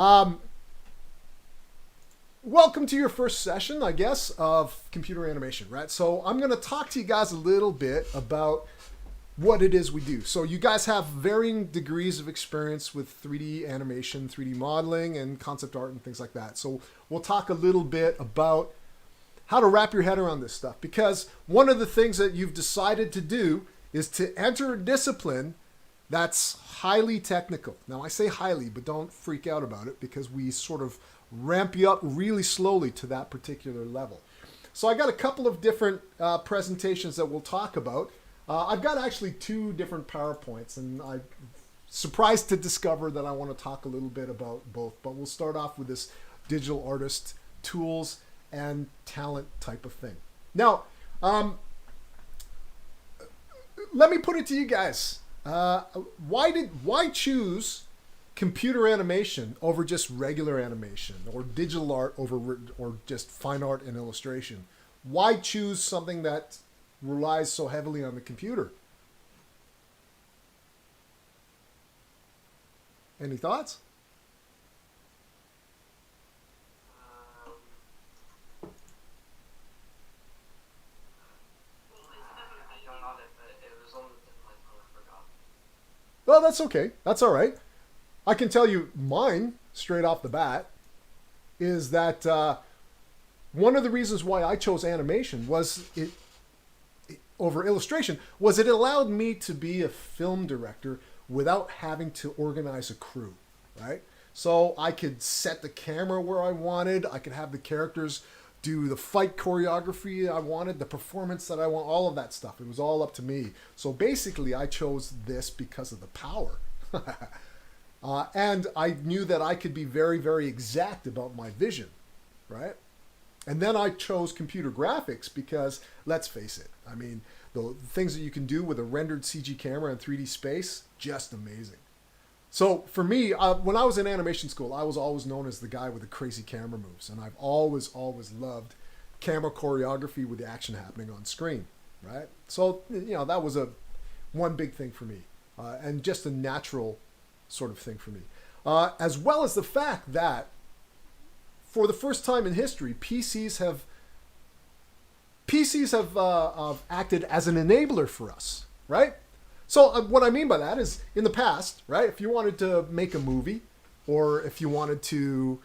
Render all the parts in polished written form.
Um, Welcome to your first session, I guess, of computer animation, right? So I'm going to talk to you guys a little bit about what it is we do. So you guys have varying degrees of experience with 3D animation, 3D modeling, and concept art and things like that. So we'll talk a little bit about how to wrap your head around this stuff, because one of the things that you've decided to do is to enter a discipline that's highly technical. Now, I say highly, but don't freak out about it, because we sort of ramp you up really slowly to that particular level. So I got a couple of different presentations that we'll talk about. I've got actually two different PowerPoints, and I'm surprised to discover that I want to talk a little bit about both. But we'll start off with this digital artist tools and talent type of thing. Now, let me put it to you guys. Why choose computer animation over just regular animation, or digital art over, or just fine art and illustration? Why choose something that relies so heavily on the computer? Any thoughts? Um, I don't know that, but it was on the tip of my tongue. I forgot. Well, that's okay. That's all right. I can tell you mine straight off the bat is that one of the reasons why I chose animation was it over illustration was it allowed me to be a film director without having to organize a crew, right? So I could set the camera where I wanted. I could have the characters do the fight choreography I wanted, the performance that I want, all of that stuff. It was all up to me. So basically, I chose this because of the power. And I knew that I could be very, very exact about my vision, right? And then I chose computer graphics because, let's face it, I mean, the things that you can do with a rendered CG camera in 3D space, just amazing. So for me, when I was in animation school, I was always known as the guy with the crazy camera moves. And I've always, always loved camera choreography with the action happening on screen, right? So, that was one big thing for me, and just a natural sort of thing for me. As well as the fact that for the first time in history, PCs have acted as an enabler for us, right? So what I mean by that is, in the past, right, if you wanted to make a movie, or if you wanted to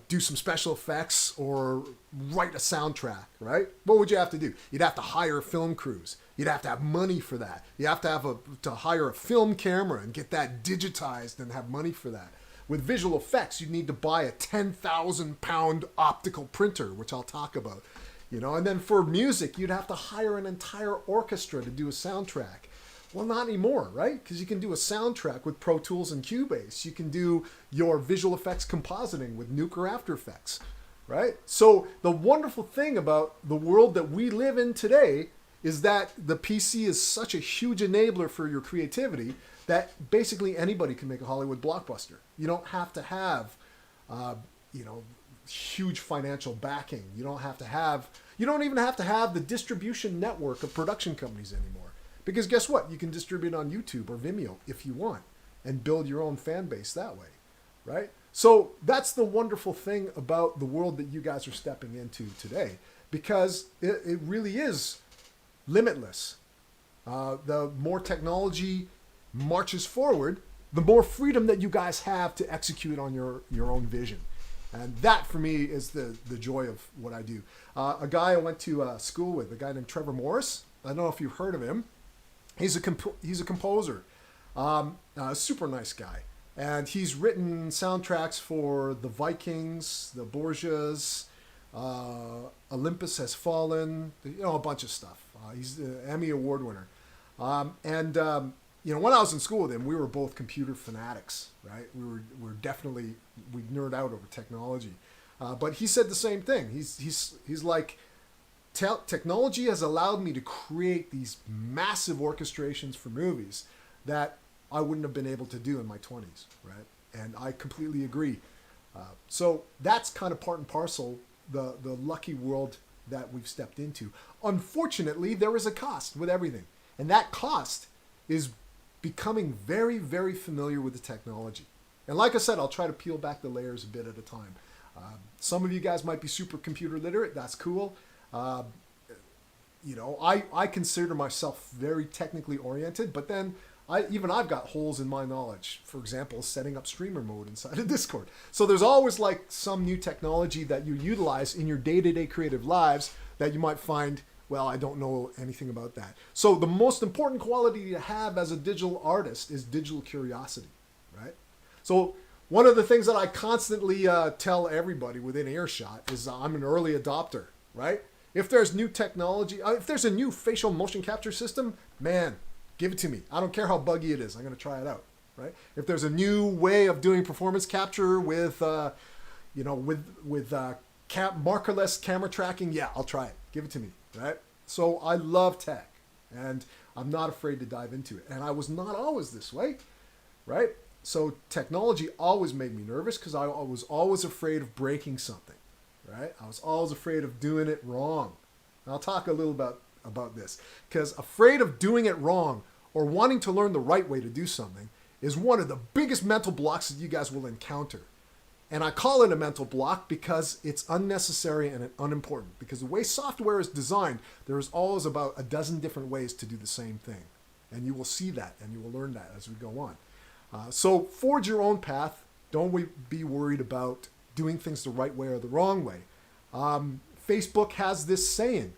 do some special effects or write a soundtrack, right, what would you have to do? You'd have to hire film crews. You'd have to have money for that. You have to hire a film camera and get that digitized and have money for that. With visual effects, you'd need to buy a 10,000-pound optical printer, which I'll talk about. And then for music, you'd have to hire an entire orchestra to do a soundtrack. Well, not anymore, right? Because you can do a soundtrack with Pro Tools and Cubase. You can do your visual effects compositing with Nuke or After Effects, right? So the wonderful thing about the world that we live in today is that the PC is such a huge enabler for your creativity that basically anybody can make a Hollywood blockbuster. You don't have to have, huge financial backing. You don't even have to have the distribution network of production companies anymore. Because guess what? You can distribute on YouTube or Vimeo if you want and build your own fan base that way, right? So that's the wonderful thing about the world that you guys are stepping into today, because it really is limitless. The more technology marches forward, the more freedom that you guys have to execute on your own vision. And that, for me, is the joy of what I do. A guy I went to school with, a guy named Trevor Morris. I don't know if you've heard of him. He's a composer, a super nice guy, and he's written soundtracks for the Vikings, the Borgias, Olympus Has Fallen, a bunch of stuff. He's the Emmy Award winner, and when I was in school with him, we were both computer fanatics, right? We nerd out over technology, but he said the same thing. He's like, technology has allowed me to create these massive orchestrations for movies that I wouldn't have been able to do in my 20s, right? And I completely agree. So that's kind of part and parcel the lucky world that we've stepped into. Unfortunately, there is a cost with everything. And that cost is becoming very, very familiar with the technology. And like I said, I'll try to peel back the layers a bit at a time. Some of you guys might be super computer literate. That's cool. I consider myself very technically oriented, but then I've got holes in my knowledge. For example, setting up streamer mode inside of Discord. So there's always like some new technology that you utilize in your day-to-day creative lives that you might find, well, I don't know anything about that. So the most important quality to have as a digital artist is digital curiosity, right? So one of the things that I constantly tell everybody within earshot is I'm an early adopter, right? If there's new technology, if there's a new facial motion capture system, man, give it to me. I don't care how buggy it is. I'm going to try it out, right? If there's a new way of doing performance capture with markerless camera tracking, yeah, I'll try it. Give it to me, right? So I love tech, and I'm not afraid to dive into it. And I was not always this way, right? So technology always made me nervous because I was always afraid of breaking something, right? I was always afraid of doing it wrong. And I'll talk a little about this, because afraid of doing it wrong or wanting to learn the right way to do something is one of the biggest mental blocks that you guys will encounter. And I call it a mental block because it's unnecessary and unimportant. Because the way software is designed, there is always about a dozen different ways to do the same thing. And you will see that and you will learn that as we go on. So forge your own path. Don't be worried about doing things the right way or the wrong way. Facebook has this saying.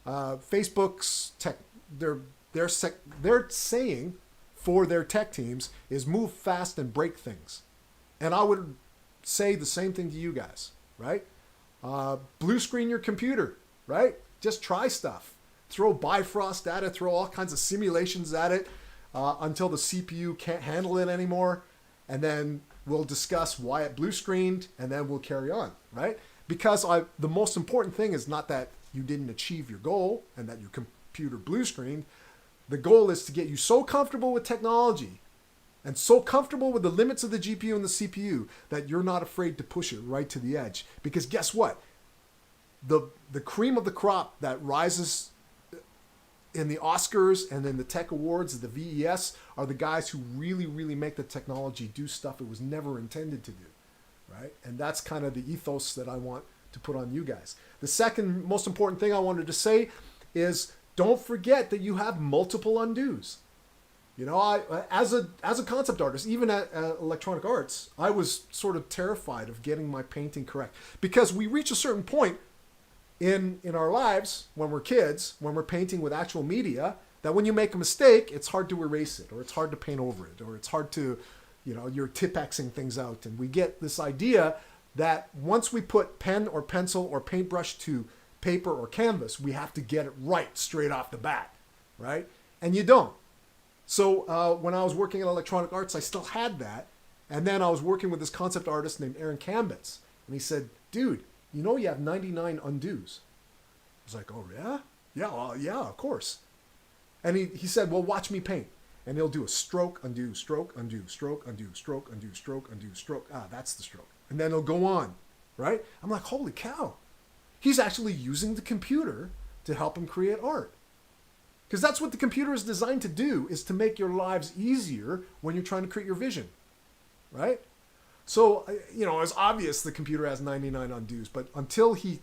Facebook's tech, their saying for their tech teams is move fast and break things. And I would say the same thing to you guys, right? Blue screen your computer, right? Just try stuff. Throw Bifrost at it, throw all kinds of simulations at it until the CPU can't handle it anymore. And then we'll discuss why it blue screened, and then we'll carry on, right? Because the most important thing is not that you didn't achieve your goal and that your computer blue screened. The goal is to get you so comfortable with technology and so comfortable with the limits of the GPU and the CPU that you're not afraid to push it right to the edge. Because guess what? The cream of the crop that rises in the Oscars and in the tech awards, the VES, are the guys who really, really make the technology do stuff it was never intended to do, right? And that's kind of the ethos that I want to put on you guys. The second most important thing I wanted to say is don't forget that you have multiple undos. You know, as a concept artist, even at Electronic Arts, I was sort of terrified of getting my painting correct, because we reach a certain point in our lives when we're kids, when we're painting with actual media, that when you make a mistake, it's hard to erase it, or it's hard to paint over it, or it's hard to, you're Tipp-Exing things out. And we get this idea that once we put pen or pencil or paintbrush to paper or canvas, we have to get it right straight off the bat, right? And you don't. So when I was working at Electronic Arts, I still had that. And then I was working with this concept artist named Aaron Kambitz. And he said, dude, you have 99 undos. I was like, oh, yeah? Yeah, well, yeah, of course. And he said, well, watch me paint. And he'll do a stroke, undo, stroke, undo, stroke, undo, stroke, undo, stroke, undo, stroke. Ah, that's the stroke. And then he'll go on, right? I'm like, holy cow. He's actually using the computer to help him create art. Because that's what the computer is designed to do, is to make your lives easier when you're trying to create your vision, right? So, it's obvious the computer has 99 undos, but until he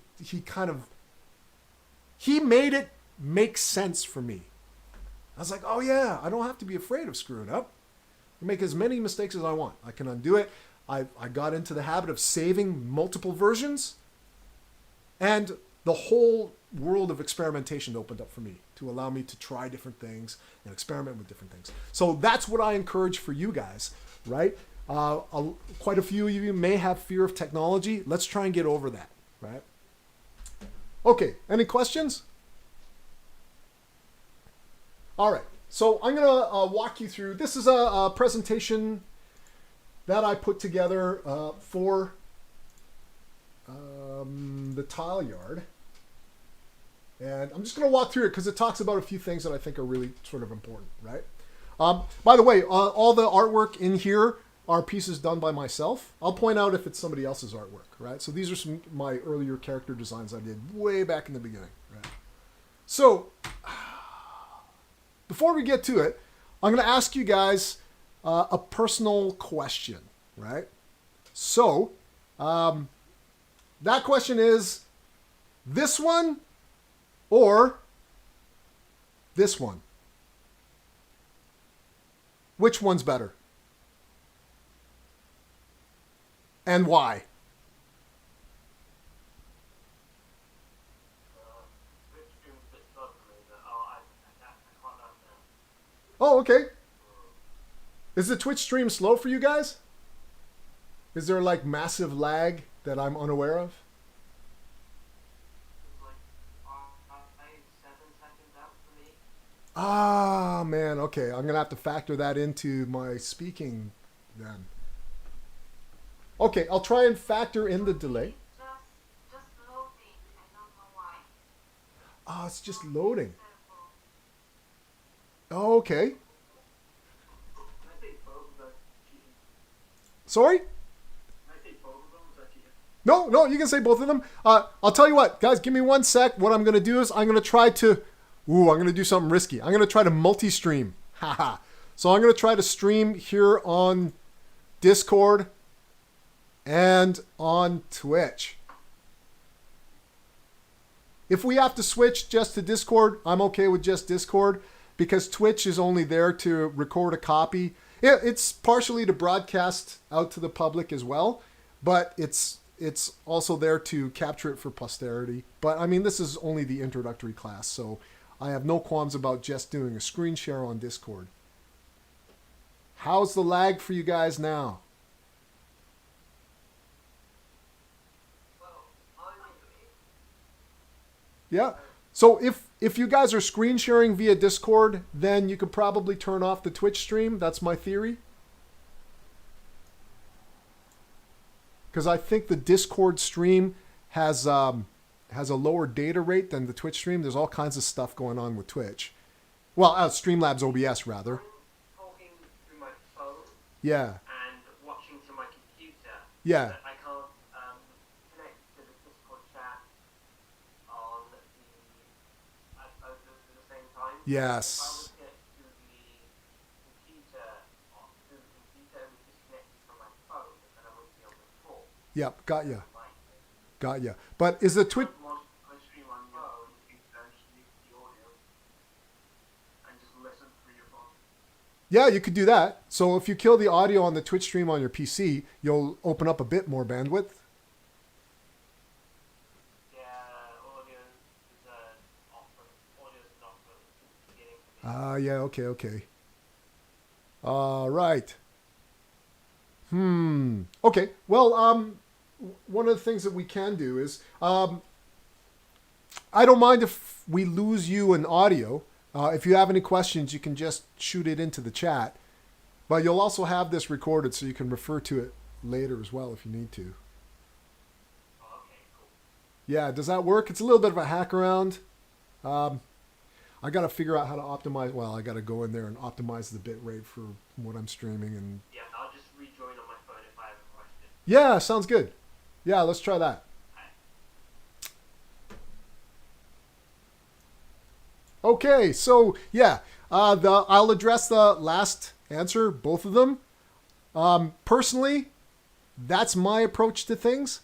made it make sense for me. I was like, oh yeah, I don't have to be afraid of screwing up. I make as many mistakes as I want. I can undo it. I got into the habit of saving multiple versions, and the whole world of experimentation opened up for me to allow me to try different things and experiment with different things. So that's what I encourage for you guys, right? Quite a few of you may have fear of technology. Let's try and get over that, right? Okay, any questions? All right, so I'm going to walk you through. This is a presentation that I put together for the tile yard. And I'm just going to walk through it because it talks about a few things that I think are really sort of important, right? By the way, all the artwork in here are pieces done by myself. I'll point out if it's somebody else's artwork, right? So these are some of my earlier character designs I did way back in the beginning, right? So before we get to it, I'm going to ask you guys a personal question, right? So, that question is this one or this one? Which one's better? And why? Which stream's a bit slow for me, but I can't understand. Oh, okay. Is the Twitch stream slow for you guys? Is there like massive lag that I'm unaware of? It's like 7 seconds out for me. Ah, man. Okay, I'm gonna have to factor that into my speaking then. Okay, I'll try and factor in the delay. Just loading. I don't know why. Oh, it's just loading. Terrible. Oh, okay. I think both of them cheating. Sorry? I think both of them are cheating. No, you can say both of them. I'll tell you what, guys, give me 1 sec. What I'm going to do is I'm going to try to... I'm going to do something risky. I'm going to try to multi-stream. Haha. So I'm going to try to stream here on Discord and on Twitch. If we have to switch just to Discord, I'm okay with just Discord because Twitch is only there to record a copy. It's partially to broadcast out to the public as well, but it's also there to capture it for posterity. But I mean, this is only the introductory class, so I have no qualms about just doing a screen share on Discord. How's the lag for you guys now? Well, I like it. Yeah. So if you guys are screen sharing via Discord, then you could probably turn off the Twitch stream. That's my theory. Because I think the Discord stream has a lower data rate than the Twitch stream. There's all kinds of stuff going on with Twitch. Well, Streamlabs OBS rather. I'm talking through my phone Yeah. and watching to my computer. Yeah. But I can't connect to the Discord chat on both at the same time. Yes. If I was to get to the computer, through the computer, it would disconnect from my phone, and then I wouldn't be able to talk. Yep. Got ya. Like, Got ya. But is the Twitch... I stream on your phone, you can just mute the audio and just listen through your phone. Yeah, you could do that. So if you kill the audio on the Twitch stream on your PC, you'll open up a bit more bandwidth. Yeah, audio is off. Audio is not for the beginning for me. Yeah, okay. Right. Okay, well, one of the things that we can do is, I don't mind if we lose you in audio. If you have any questions, you can just shoot it into the chat. But you'll also have this recorded so you can refer to it later as well if you need to. Oh, okay, cool. Yeah, does that work? It's a little bit of a hack around. I got to figure out how to optimize. Well, I got to go in there and optimize the bit rate for what I'm streaming. And Yeah, I'll just rejoin on my phone if I have a question. yeah, sounds good. Yeah, let's try that. Okay, so yeah, I'll address the last answer, both of them. Personally, that's my approach to things,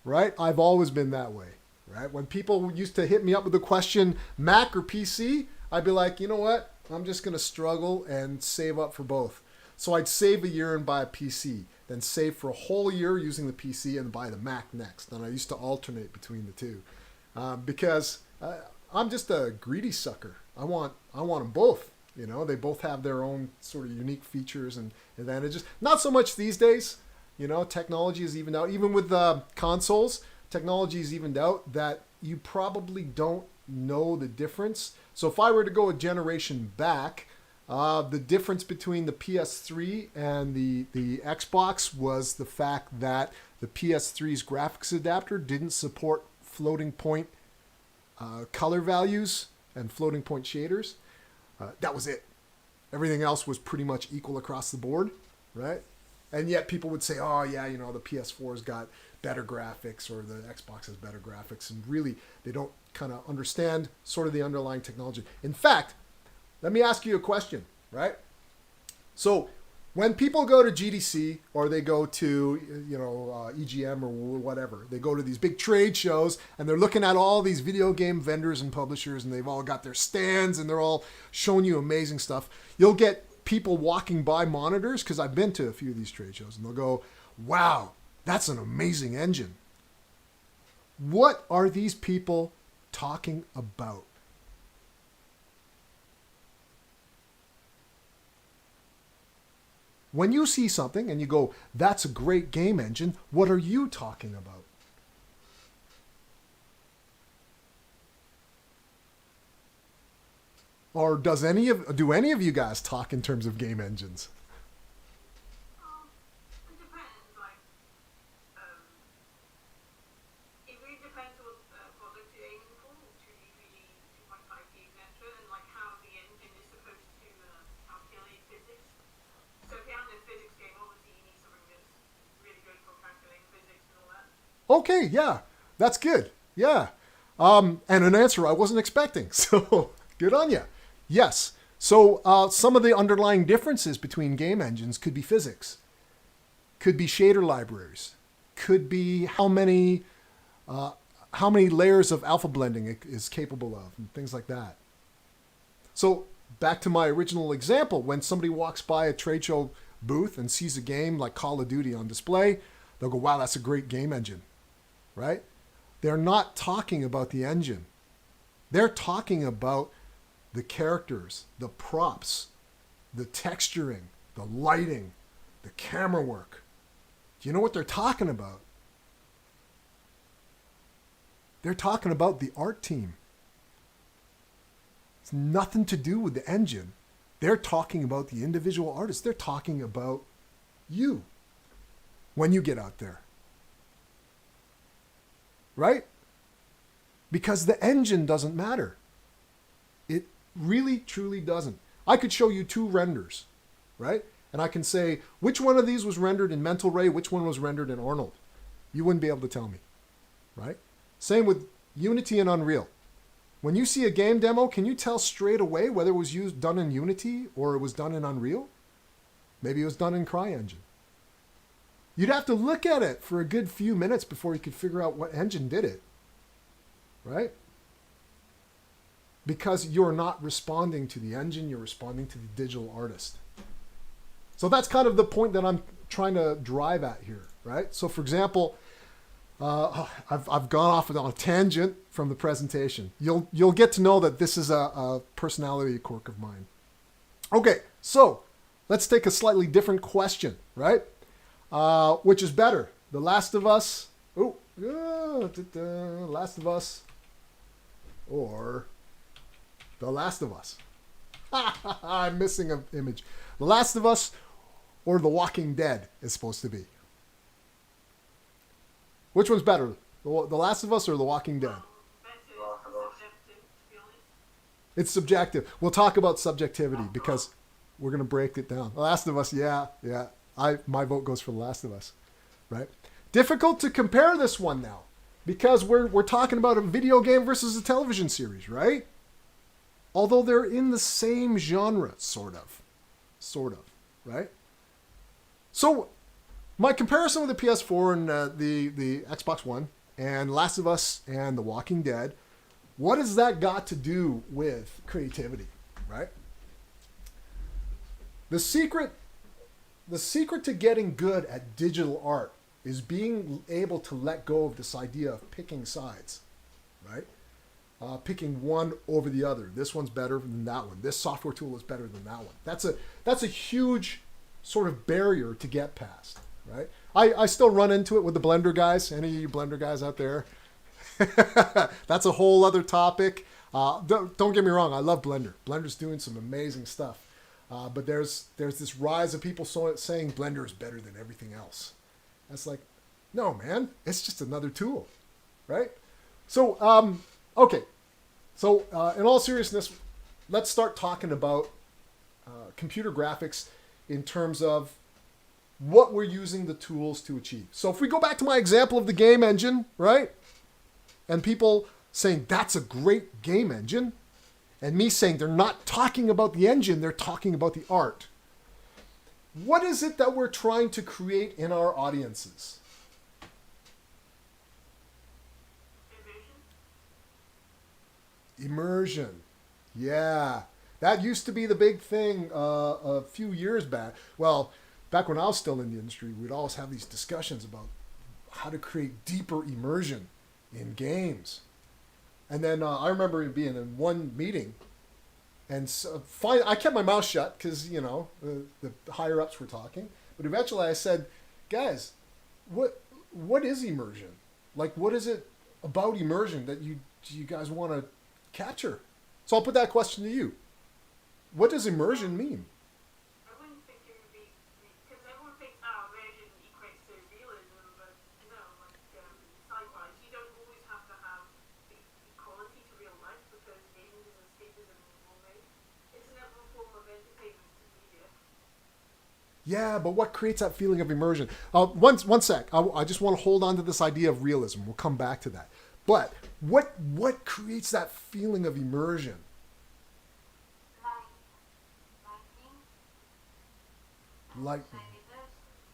right? I've always been that way, right? When people used to hit me up with the question, Mac or PC, I'd be like, you know what? I'm just going to struggle and save up for both. So I'd save a year and buy a PC, then save for a whole year using the PC and buy the Mac next. And I used to alternate between the two because I'm just a greedy sucker. I want them both. You know, they both have their own sort of unique features and advantages. Not so much these days. You know, technology is evened out. Even with consoles, technology is evened out that you probably don't know the difference. So if I were to go a generation back, the difference between the PS3 and the Xbox was the fact that the PS3's graphics adapter didn't support floating point color values and floating point shaders. That was it. Everything else was pretty much equal across the board, right? And yet people would say, oh yeah, you know, the PS4's got better graphics or the Xbox has better graphics. And really, they don't kind of understand sort of the underlying technology. In fact, let me ask you a question, right? So When people go to GDC or they go to, EGM or whatever, they go to these big trade shows and they're looking at all these video game vendors and publishers and they've all got their stands and they're all showing you amazing stuff. You'll get people walking by monitors, because I've been to a few of these trade shows, and they'll go, wow, that's an amazing engine. What are these people talking about? When you see something and you go, that's a great game engine, what are you talking about? Or do any of you guys talk in terms of game engines? It depends. It really depends on what product you're aiming for, 2D, 3D, 2.5D, etc., and how the engine is supposed to calculate physics. So if you're having a physics game, obviously you need something that's really good for calculating physics and all that. Okay, yeah, that's good. Yeah. And an answer I wasn't expecting. So good on you. Yes. So some of the underlying differences between game engines could be physics, could be shader libraries, could be how many layers of alpha blending it is capable of, and things like that. So back to my original example, when somebody walks by a trade show booth and sees a game like Call of Duty on display, they'll go, wow, that's a great game engine, right? They're not talking about the engine. They're talking about the characters, the props, the texturing, the lighting, the camera work. Do you know what they're talking about? They're talking about the art team. It's nothing to do with the engine. They're talking about the individual artists. They're talking about you when you get out there. Right? Because the engine doesn't matter. It really, truly doesn't. I could show you two renders, right? And I can say, which one of these was rendered in Mental Ray, which one was rendered in Arnold? You wouldn't be able to tell me, right? Same with Unity and Unreal. When you see a game demo, can you tell straight away whether it was done in Unity or it was done in Unreal? Maybe it was done in CryEngine. You'd have to look at it for a good few minutes before you could figure out what engine did it, right? Because you're not responding to the engine, you're responding to the digital artist. So that's kind of the point that I'm trying to drive at here, right? So for example, I've gone off on a tangent from the presentation. You'll get to know that this is a personality quirk of mine. Okay, so let's take a slightly different question, right? Which is better, The Last of Us? Last of Us, or The Last of Us? I'm missing an image. The Last of Us or The Walking Dead is supposed to be. Which one's better? The Last of Us or The Walking Dead? It's subjective. We'll talk about subjectivity because we're going to break it down. The Last of Us, yeah. My vote goes for The Last of Us, right? Difficult to compare this one now because we're talking about a video game versus a television series, right? Although they're in the same genre, sort of, right? So my comparison with the PS4 and the Xbox One and Last of Us and The Walking Dead, what has that got to do with creativity, right? The secret to getting good at digital art is being able to let go of this idea of picking sides, right? Picking one over the other. This one's better than that one. This software tool is better than that one. That's a huge sort of barrier to get past, right? I still run into it with the Blender guys. Any of you Blender guys out there? That's a whole other topic. Don't get me wrong. I love Blender. Blender's doing some amazing stuff. But there's this rise of people saying Blender is better than everything else. That's like, no, man. It's just another tool, right? So, okay. So, in all seriousness, let's start talking about computer graphics in terms of what we're using the tools to achieve. So if we go back to my example of the game engine, right? And people saying, that's a great game engine. And me saying they're not talking about the engine, they're talking about the art. What is it that we're trying to create in our audiences? Immersion. Yeah. That used to be the big thing a few years back. Well, back when I was still in the industry, we'd always have these discussions about how to create deeper immersion in games. And then I remember being in one meeting, and so I kept my mouth shut because, you know, the higher ups were talking. But eventually I said, guys, what is immersion? Like, what is it about immersion that you guys want to capture? So I'll put that question to you. What does immersion mean? I wouldn't think it would be, because everyone thinks, oh, immersion equates to realism, but no, like sci-fi, you don't always have to have the equality to real life because gaming is escapism in one way. It's another form of entertainment and media. Yeah, but what creates that feeling of immersion? One sec. I just want to hold on to this idea of realism. We'll come back to that. But what creates that feeling of immersion?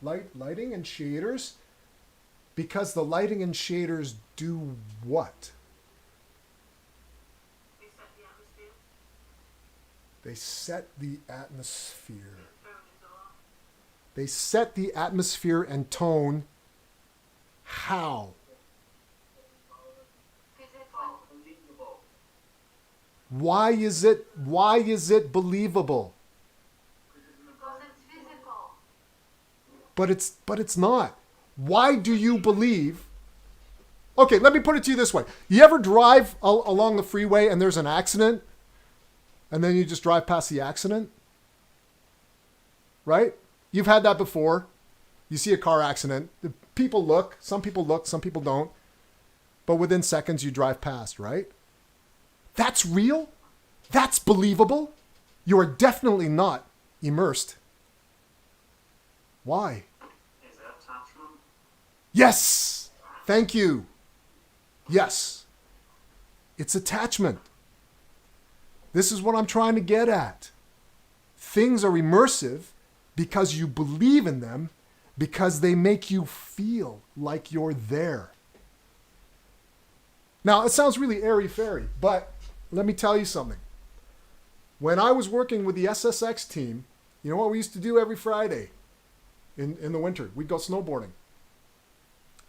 Lighting and shaders, because the lighting and shaders do what? They set the atmosphere. They set the atmosphere. They set the atmosphere and tone. How? Unbelievable. Why is it believable? Because it's physical. But it's not. Why do you believe? Okay, let me put it to you this way. You ever drive along the freeway and there's an accident? And then you just drive past the accident? Right? You've had that before. You see a car accident. People look, some people don't. But within seconds you drive past, right? That's real? That's believable? You are definitely not immersed. Why? Is that attachment? Yes! Thank you. Yes. It's attachment. This is what I'm trying to get at. Things are immersive because you believe in them, because they make you feel like you're there. Now, it sounds really airy-fairy, but let me tell you something. When I was working with the SSX team, you know what we used to do every Friday in the winter? We'd go snowboarding.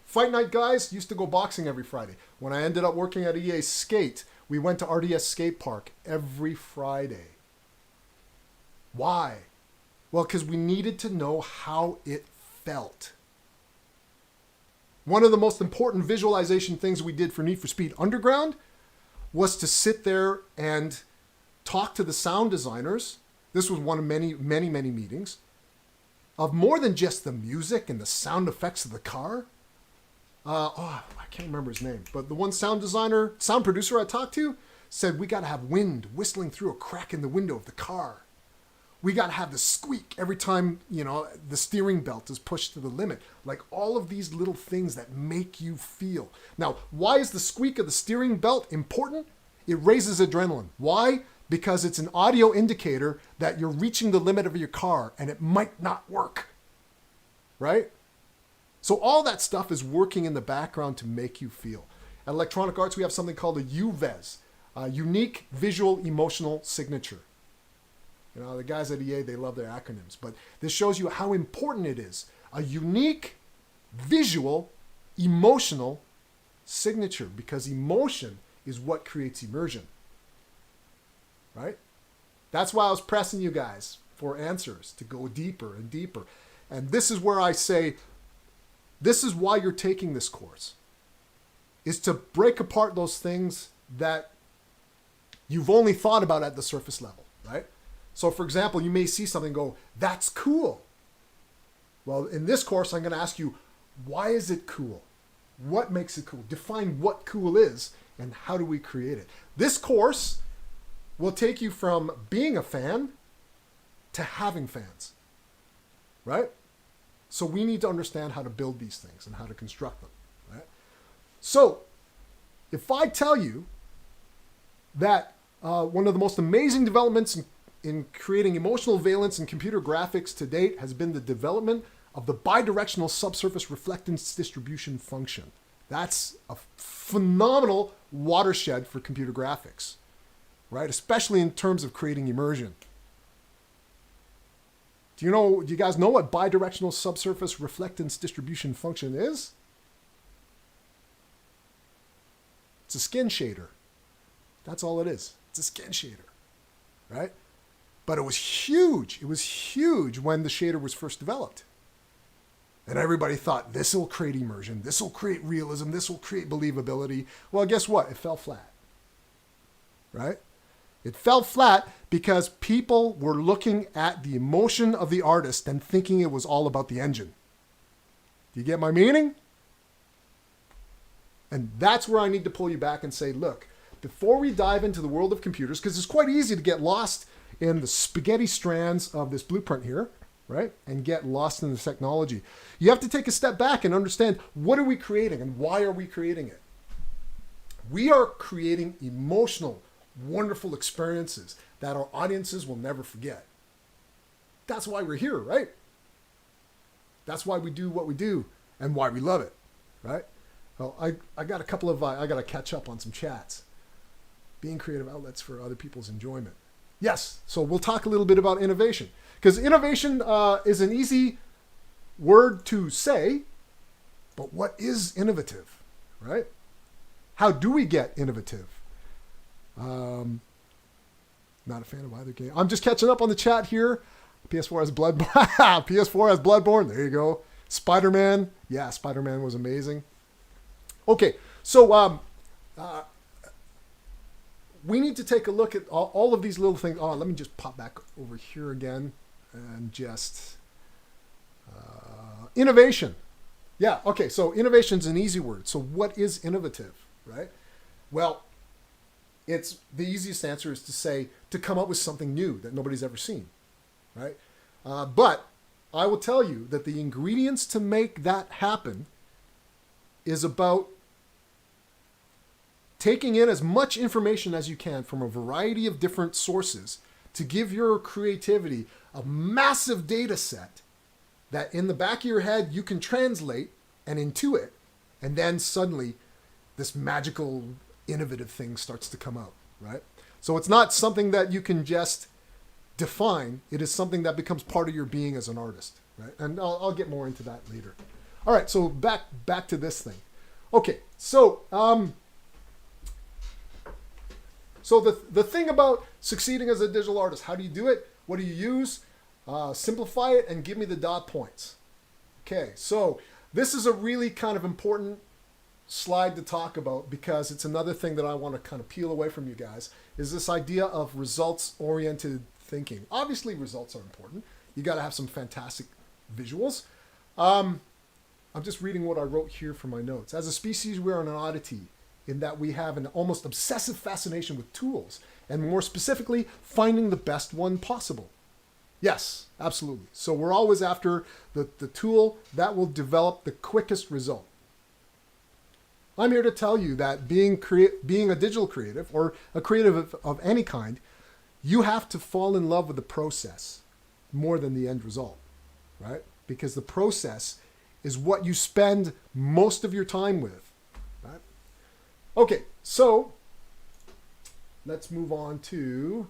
Fight Night guys used to go boxing every Friday. When I ended up working at EA Skate, we went to RDS Skate Park every Friday. Why? Well, because we needed to know how it felt. One of the most important visualization things we did for Need for Speed Underground was to sit there and talk to the sound designers. This was one of many, many, many meetings of more than just the music and the sound effects of the car. I can't remember his name, but the one sound producer I talked to said we got to have wind whistling through a crack in the window of the car. We got to have the squeak every time, the steering belt is pushed to the limit. Like all of these little things that make you feel. Now, why is the squeak of the steering belt important? It raises adrenaline. Why? Because it's an audio indicator that you're reaching the limit of your car and it might not work. Right? So all that stuff is working in the background to make you feel. At Electronic Arts, we have something called a UVES, a Unique Visual Emotional Signature. The guys at EA, they love their acronyms, but this shows you how important it is. A unique visual emotional signature, because emotion is what creates immersion. Right? That's why I was pressing you guys for answers to go deeper and deeper. And this is where I say, this is why you're taking this course, is to break apart those things that you've only thought about at the surface level, right? So for example, you may see something and go, that's cool. Well, in this course, I'm going to ask you, why is it cool? What makes it cool? Define what cool is and how do we create it? This course will take you from being a fan to having fans, right? So we need to understand how to build these things and how to construct them, right? So if I tell you that one of the most amazing developments in creating emotional valence in computer graphics to date has been the development of the bidirectional subsurface reflectance distribution function. That's a phenomenal watershed for computer graphics, right? Especially in terms of creating immersion. Do you guys know what bidirectional subsurface reflectance distribution function is? It's a skin shader. That's all it is. It's a skin shader, right? But it was huge. It was huge when the shader was first developed. And everybody thought, this will create immersion, this will create realism, this will create believability. Well, guess what? It fell flat, right? It fell flat because people were looking at the emotion of the artist and thinking it was all about the engine. Do you get my meaning? And that's where I need to pull you back and say, look, before we dive into the world of computers, because it's quite easy to get lost in the spaghetti strands of this blueprint here, right? And get lost in the technology. You have to take a step back and understand, what are we creating and why are we creating it? We are creating emotional, wonderful experiences that our audiences will never forget. That's why we're here, right? That's why we do what we do and why we love it, right? Well, I got a couple of, I got to catch up on some chats. Being creative outlets for other people's enjoyment. Yes, so we'll talk a little bit about innovation. Because innovation is an easy word to say, but what is innovative, right? How do we get innovative? Not a fan of either game. I'm just catching up on the chat here. PS4 has Bloodborne. PS4 has Bloodborne. There you go. Spider-Man. Yeah, Spider-Man was amazing. Okay, so we need to take a look at all of these little things. Oh, let me just pop back over here again and just innovation. Yeah, okay, so innovation is an easy word. So what is innovative, right? Well, it's the easiest answer is to say to come up with something new that nobody's ever seen, right? But I will tell you that the ingredients to make that happen is about taking in as much information as you can from a variety of different sources to give your creativity a massive data set that in the back of your head you can translate and intuit, and then suddenly this magical, innovative thing starts to come out, right? So it's not something that you can just define. It is something that becomes part of your being as an artist, right? And I'll get more into that later. All right, so back to this thing. Okay, so the thing about succeeding as a digital artist, how do you do it? What do you use? Simplify it and give me the dot points. Okay, so this is a really kind of important slide to talk about because it's another thing that I want to kind of peel away from you guys, is this idea of results-oriented thinking. Obviously, results are important. You got to have some fantastic visuals. I'm just reading what I wrote here from my notes. As a species, we are an oddity in that we have an almost obsessive fascination with tools, and more specifically, finding the best one possible. Yes, absolutely. So we're always after the tool that will develop the quickest result. I'm here to tell you that being a digital creative or a creative of any kind, you have to fall in love with the process more than the end result, right? Because the process is what you spend most of your time with, right? Okay, so let's move on to,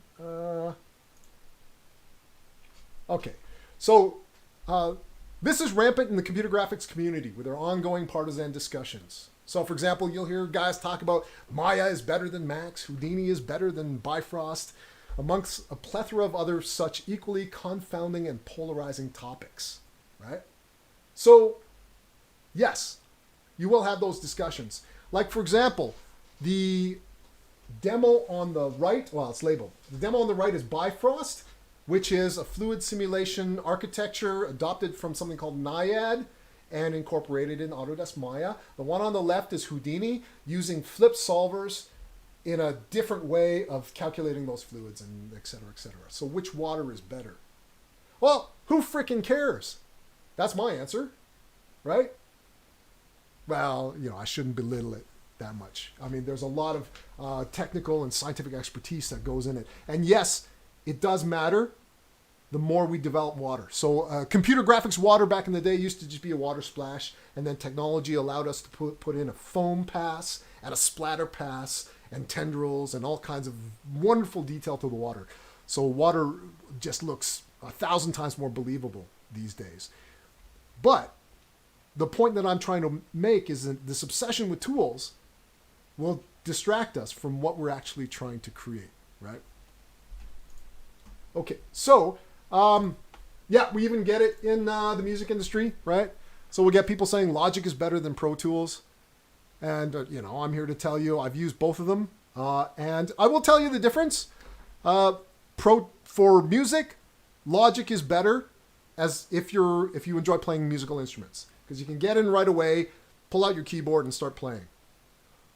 this is rampant in the computer graphics community with their ongoing partisan discussions. So, for example, you'll hear guys talk about Maya is better than Max, Houdini is better than Bifrost, amongst a plethora of other such equally confounding and polarizing topics, right? So, yes, you will have those discussions. Like, for example, the demo on the right, well, it's labeled. The demo on the right is Bifrost, which is a fluid simulation architecture adopted from something called Naiad and incorporated in Autodesk Maya. The one on the left is Houdini, using flip solvers in a different way of calculating those fluids, and et cetera, et cetera. So which water is better? Well, who freaking cares? That's my answer, right? Well, I shouldn't belittle it that much. I mean, there's a lot of technical and scientific expertise that goes in it. And yes, it does matter the more we develop water. So computer graphics water back in the day used to just be a water splash, and then technology allowed us to put in a foam pass and a splatter pass and tendrils and all kinds of wonderful detail to the water. So water just looks 1,000 times more believable these days. But the point that I'm trying to make is that this obsession with tools will distract us from what we're actually trying to create, right? Okay, so yeah, we even get it in the music industry, right? So we get people saying Logic is better than Pro Tools. And, you know, I'm here to tell you I've used both of them. And I will tell you the difference. For music, Logic is better as if you enjoy playing musical instruments. Because you can get in right away, pull out your keyboard and start playing.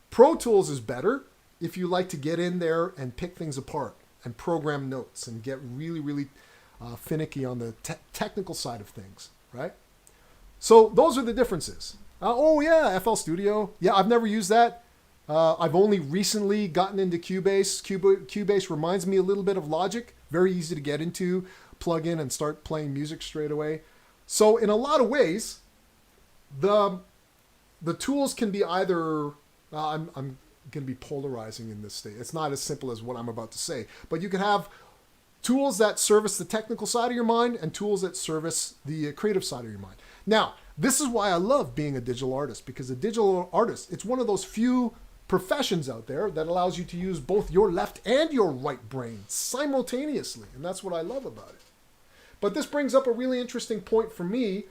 Pro Tools is better if you like to get in there and pick things apart and program notes and get really, really finicky on the technical side of things, right? So those are the differences. Oh yeah, FL Studio. Yeah, I've never used that. I've only recently gotten into Cubase. Cubase reminds me a little bit of Logic. Very easy to get into, plug in and start playing music straight away. So in a lot of ways, the tools can be either, I'm going to be polarizing in this state. It's not as simple as what I'm about to say, but you can have tools that service the technical side of your mind and tools that service the creative side of your mind. Now, this is why I love being a digital artist, because a digital artist, it's one of those few professions out there that allows you to use both your left and your right brain simultaneously. And that's what I love about it. But this brings up a really interesting point for me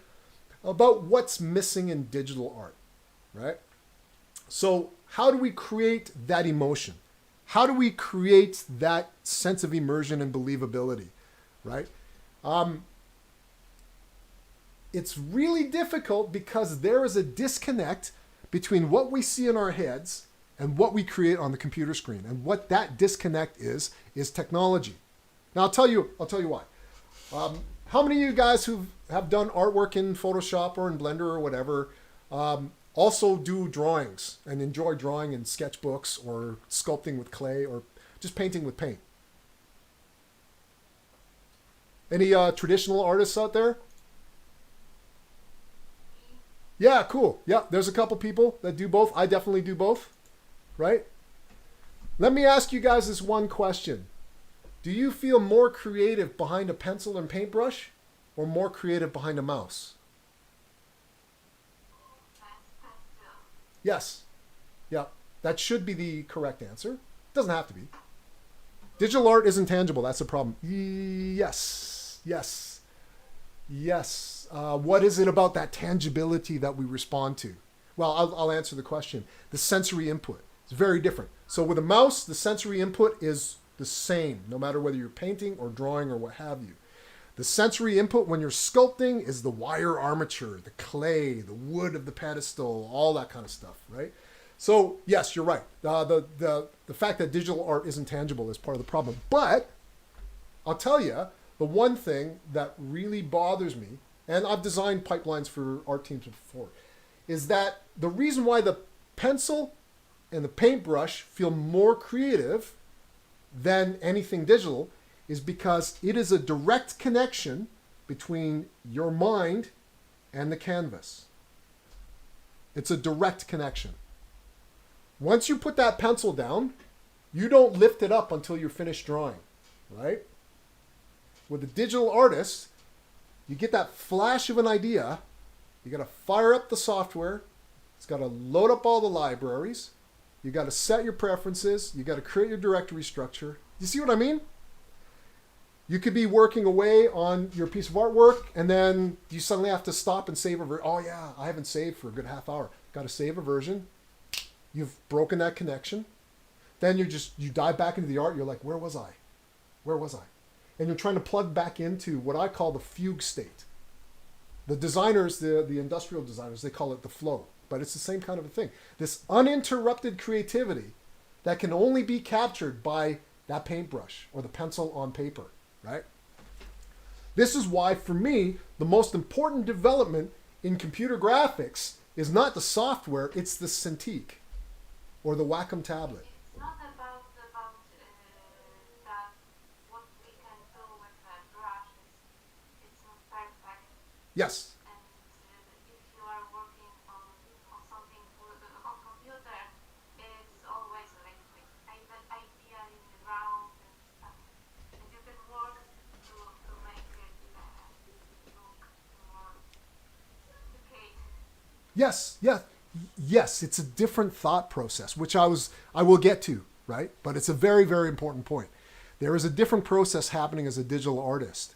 about what's missing in digital art, right? So how do we create that emotion? How do we create that sense of immersion and believability, right? It's really difficult because there is a disconnect between what we see in our heads and what we create on the computer screen. And what that disconnect is technology. Now I'll tell you why. How many of you guys who have done artwork in Photoshop or in Blender or whatever also do drawings and enjoy drawing in sketchbooks or sculpting with clay or just painting with paint? Any traditional artists out there? Yeah, cool. Yeah, there's a couple people that do both. I definitely do both, right? Let me ask you guys this one question. Do you feel more creative behind a pencil and paintbrush or more creative behind a mouse? Yes. Yeah, that should be the correct answer. Doesn't have to be. Digital art isn't tangible. That's the problem. Yes. Yes. Yes. What is it about that tangibility that we respond to? Well, I'll answer the question. The sensory input is very different. So with a mouse, the sensory input is the same, no matter whether you're painting or drawing or what have you. The sensory input when you're sculpting is the wire armature, the clay, the wood of the pedestal, all that kind of stuff, right? So yes, you're right. The fact that digital art isn't tangible is part of the problem. But I'll tell you, the one thing that really bothers me, and I've designed pipelines for art teams before, is that the reason why the pencil and the paintbrush feel more creative than anything digital is because it is a direct connection between your mind and the canvas. It's a direct connection. Once you put that pencil down, you don't lift it up until you're finished drawing, right? With a digital artist, you get that flash of an idea, you got to fire up the software, it's got to load up all the libraries, you got to set your preferences, you got to create your directory structure. You see what I mean? You could be working away on your piece of artwork and then you suddenly have to stop and save a version. Oh yeah, I haven't saved for a good half hour. Got to save a version. You've broken that connection. Then you dive back into the art. You're like, where was I? Where was I? And you're trying to plug back into what I call the fugue state. The designers, the industrial designers, they call it the flow. But it's the same kind of a thing. This uninterrupted creativity that can only be captured by that paintbrush or the pencil on paper, right? This is why, for me, the most important development in computer graphics is not the software, it's the Cintiq or the Wacom tablet. It's not about that what we can Yes. And if you are working on something on computer, it's always like idea in the ground and stuff. And you can work to make it look more complicated. Yes, yes, yes. It's a different thought process, which I will get to, right? But it's a very, very important point. There is a different process happening as a digital artist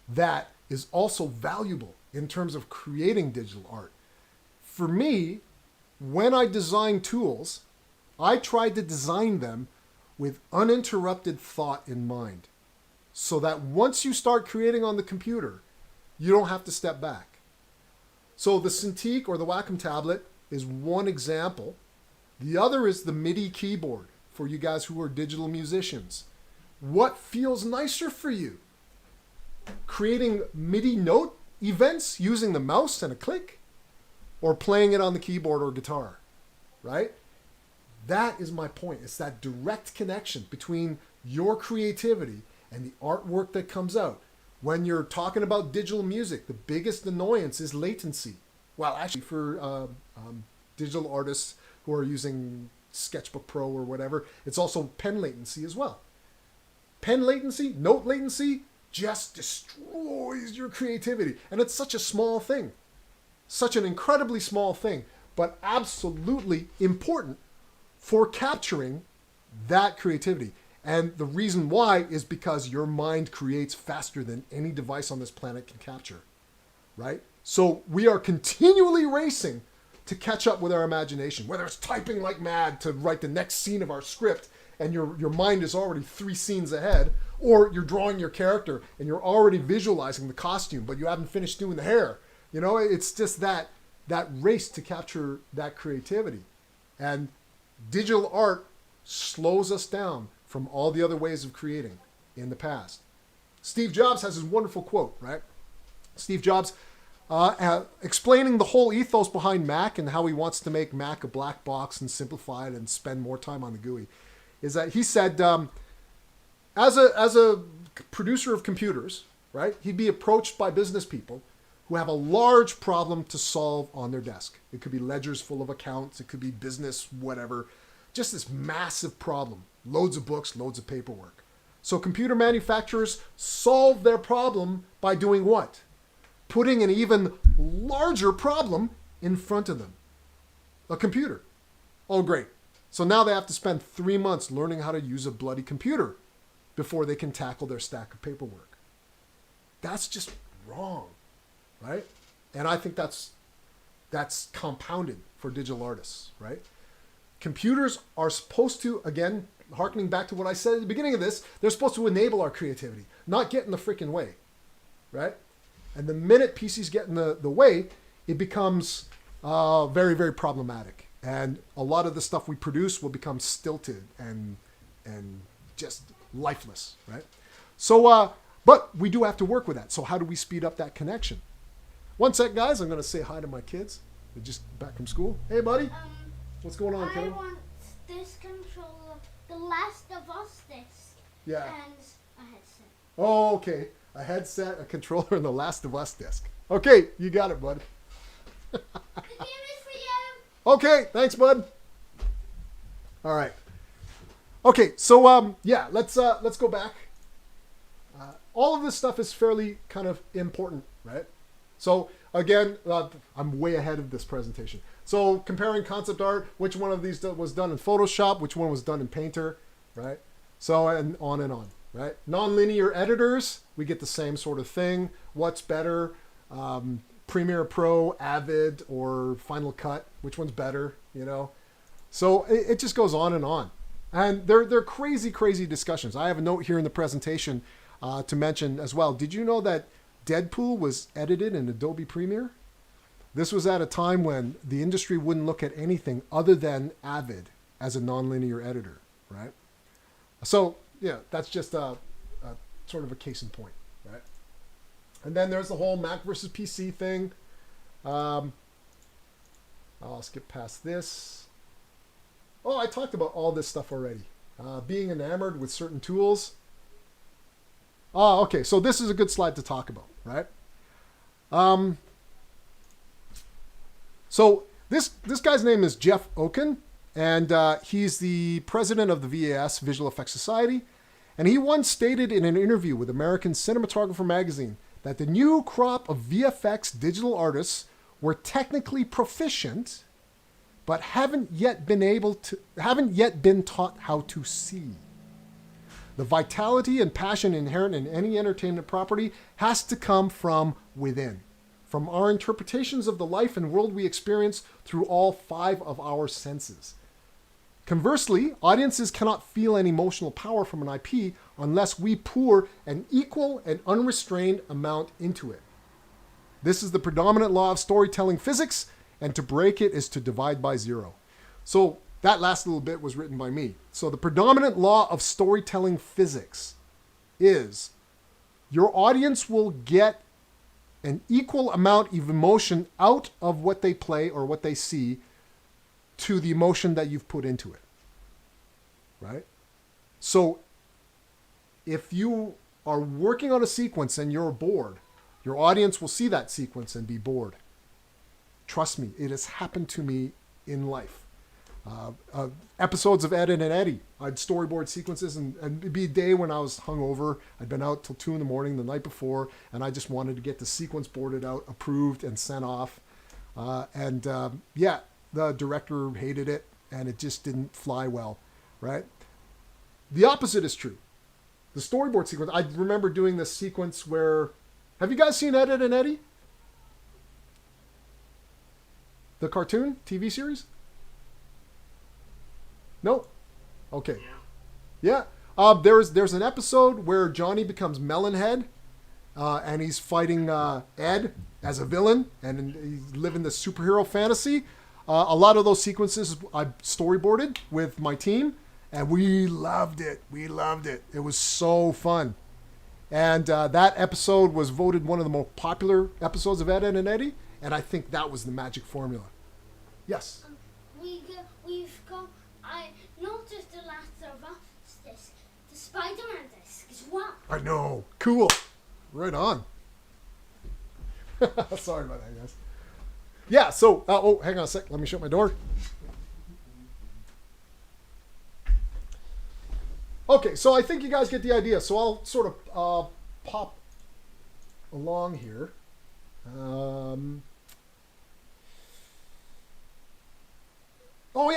that is also valuable in terms of creating digital art. For me, when I design tools, I try to design them with uninterrupted thought in mind, so that once you start creating on the computer, you don't have to step back. So the Cintiq or the Wacom tablet is one example. The other is the MIDI keyboard for you guys who are digital musicians. What feels nicer for you? Creating MIDI note events using the mouse and a click, or playing it on the keyboard or guitar, right? That is my point. It's that direct connection between your creativity and the artwork that comes out. When you're talking about digital music, the biggest annoyance is latency. Well, actually, for digital artists who are using Sketchbook Pro or whatever, it's also pen latency as well. Pen latency, note latency, just destroys your creativity. And it's such a small thing. Such an incredibly small thing, but absolutely important for capturing that creativity. And the reason why is because your mind creates faster than any device on this planet can capture, right? So we are continually racing to catch up with our imagination, whether it's typing like mad to write the next scene of our script and your mind is already 3 scenes ahead, or you're drawing your character and you're already visualizing the costume, but you haven't finished doing the hair. You know, it's just that race to capture that creativity. And digital art slows us down from all the other ways of creating in the past. Steve Jobs has his wonderful quote, right? Steve Jobs explaining the whole ethos behind Mac and how he wants to make Mac a black box and simplify it and spend more time on the GUI, is that he said, as a producer of computers, right, he'd be approached by business people who have a large problem to solve on their desk. It could be ledgers full of accounts, it could be business, whatever, just this massive problem, loads of books, loads of paperwork. So computer manufacturers solve their problem by doing what? Putting an even larger problem in front of them. A computer. Oh, great. So now they have to spend 3 months learning how to use a bloody computer before they can tackle their stack of paperwork. That's just wrong, right? And I think that's compounded for digital artists, right? Computers are supposed to, again, harkening back to what I said at the beginning of this, they're supposed to enable our creativity, not get in the freaking way, right? And the minute PCs get in the way, it becomes very, very problematic. And a lot of the stuff we produce will become stilted and just lifeless, right? So, but we do have to work with that. So how do we speed up that connection? One sec, guys. I'm going to say hi to my kids. They're just back from school. Hey, buddy. What's going on, I kiddo? want this controller, the Last of Us disc, Yeah. and a headset. Oh, okay. A headset, a controller, and the Last of Us disc. Okay, you got it, bud. The game is for you. Okay, thanks, bud. All right. Okay, so yeah, let's go back. All of this stuff is fairly kind of important, right? So again, I'm way ahead of this presentation. So comparing concept art, which one of these was done in Photoshop, which one was done in Painter, right? So and on, right? Non-linear editors, we get the same sort of thing. What's better? Premiere Pro, Avid, or Final Cut? Which one's better? You know? So it just goes on. And they're crazy, crazy discussions. I have a note here in the presentation to mention as well. Did you know that Deadpool was edited in Adobe Premiere? This was at a time when the industry wouldn't look at anything other than Avid as a nonlinear editor, right? So, yeah, that's just a sort of a case in point, right? And then there's the whole Mac versus PC thing. I'll skip past this. Oh, I talked about all this stuff already. Being enamored with certain tools. Oh, okay. So this is a good slide to talk about, right? So this guy's name is Jeff Oken, and he's the president of the VES, Visual Effects Society. And he once stated in an interview with American Cinematographer magazine that the new crop of VFX digital artists were technically proficient, but haven't yet been taught how to see. The vitality and passion inherent in any entertainment property has to come from within, from our interpretations of the life and world we experience through all 5 of our senses. Conversely, audiences cannot feel any emotional power from an IP unless we pour an equal and unrestrained amount into it. This is the predominant law of storytelling physics, and to break it is to divide by 0. So that last little bit was written by me. So the predominant law of storytelling physics is your audience will get an equal amount of emotion out of what they play or what they see to the emotion that you've put into it. Right? So if you are working on a sequence and you're bored, your audience will see that sequence and be bored. Trust me, it has happened to me in life. Episodes of Ed and Eddie, I'd storyboard sequences, and it'd be a day when I was hungover. I'd been out till 2 a.m. the night before, and I just wanted to get the sequence boarded out, approved, and sent off. The director hated it, and it just didn't fly well, right? The opposite is true. The storyboard sequence, I remember doing this sequence where, have you guys seen Ed and Eddie? The cartoon TV series? No? Okay. Yeah. There's an episode where Johnny becomes Melonhead, and he's fighting Ed as a villain, and he's living this superhero fantasy. A lot of those sequences I storyboarded with my team, and we loved it. It was so fun. And that episode was voted one of the most popular episodes of Ed and Eddie, and I think that was the magic formula. Yes? We've got, not just the Last of Us disc, the Spider-Man disc as well. I know. Cool. Right on. Sorry about that, guys. Yeah, so, hang on a sec. Let me shut my door. Okay, so I think you guys get the idea. So I'll sort of pop along here.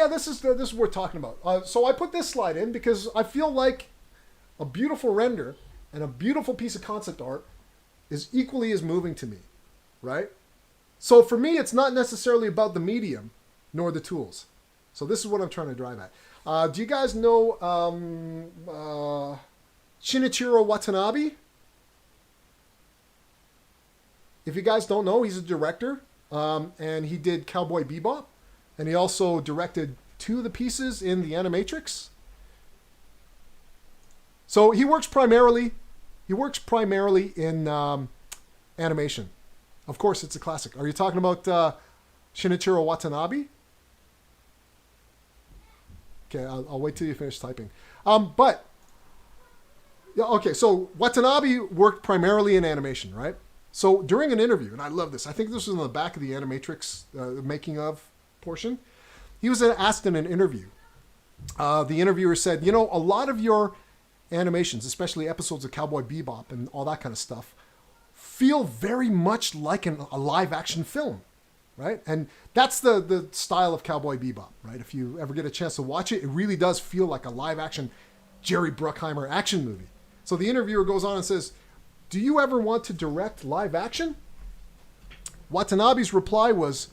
This is what we're talking about. So I put this slide in because I feel like a beautiful render and a beautiful piece of concept art is equally as moving to me, right? So for me, it's not necessarily about the medium nor the tools. So this is what I'm trying to drive at. Do you guys know Shinichiro Watanabe? If you guys don't know, he's a director, and he did Cowboy Bebop, and he also directed 2 of the pieces in the Animatrix. So he works primarily in animation. Of course, it's a classic. Are you talking about Shinichiro Watanabe? Okay, I'll wait till you finish typing. So Watanabe worked primarily in animation, right? So during an interview, and I love this, I think this was in the back of the Animatrix making of portion, he was asked in an interview. The interviewer said, a lot of your animations, especially episodes of Cowboy Bebop and all that kind of stuff, feel very much like a live action film, right? And that's the style of Cowboy Bebop, right? If you ever get a chance to watch it, it really does feel like a live action Jerry Bruckheimer action movie. So the interviewer goes on and says, do you ever want to direct live action? Watanabe's reply was,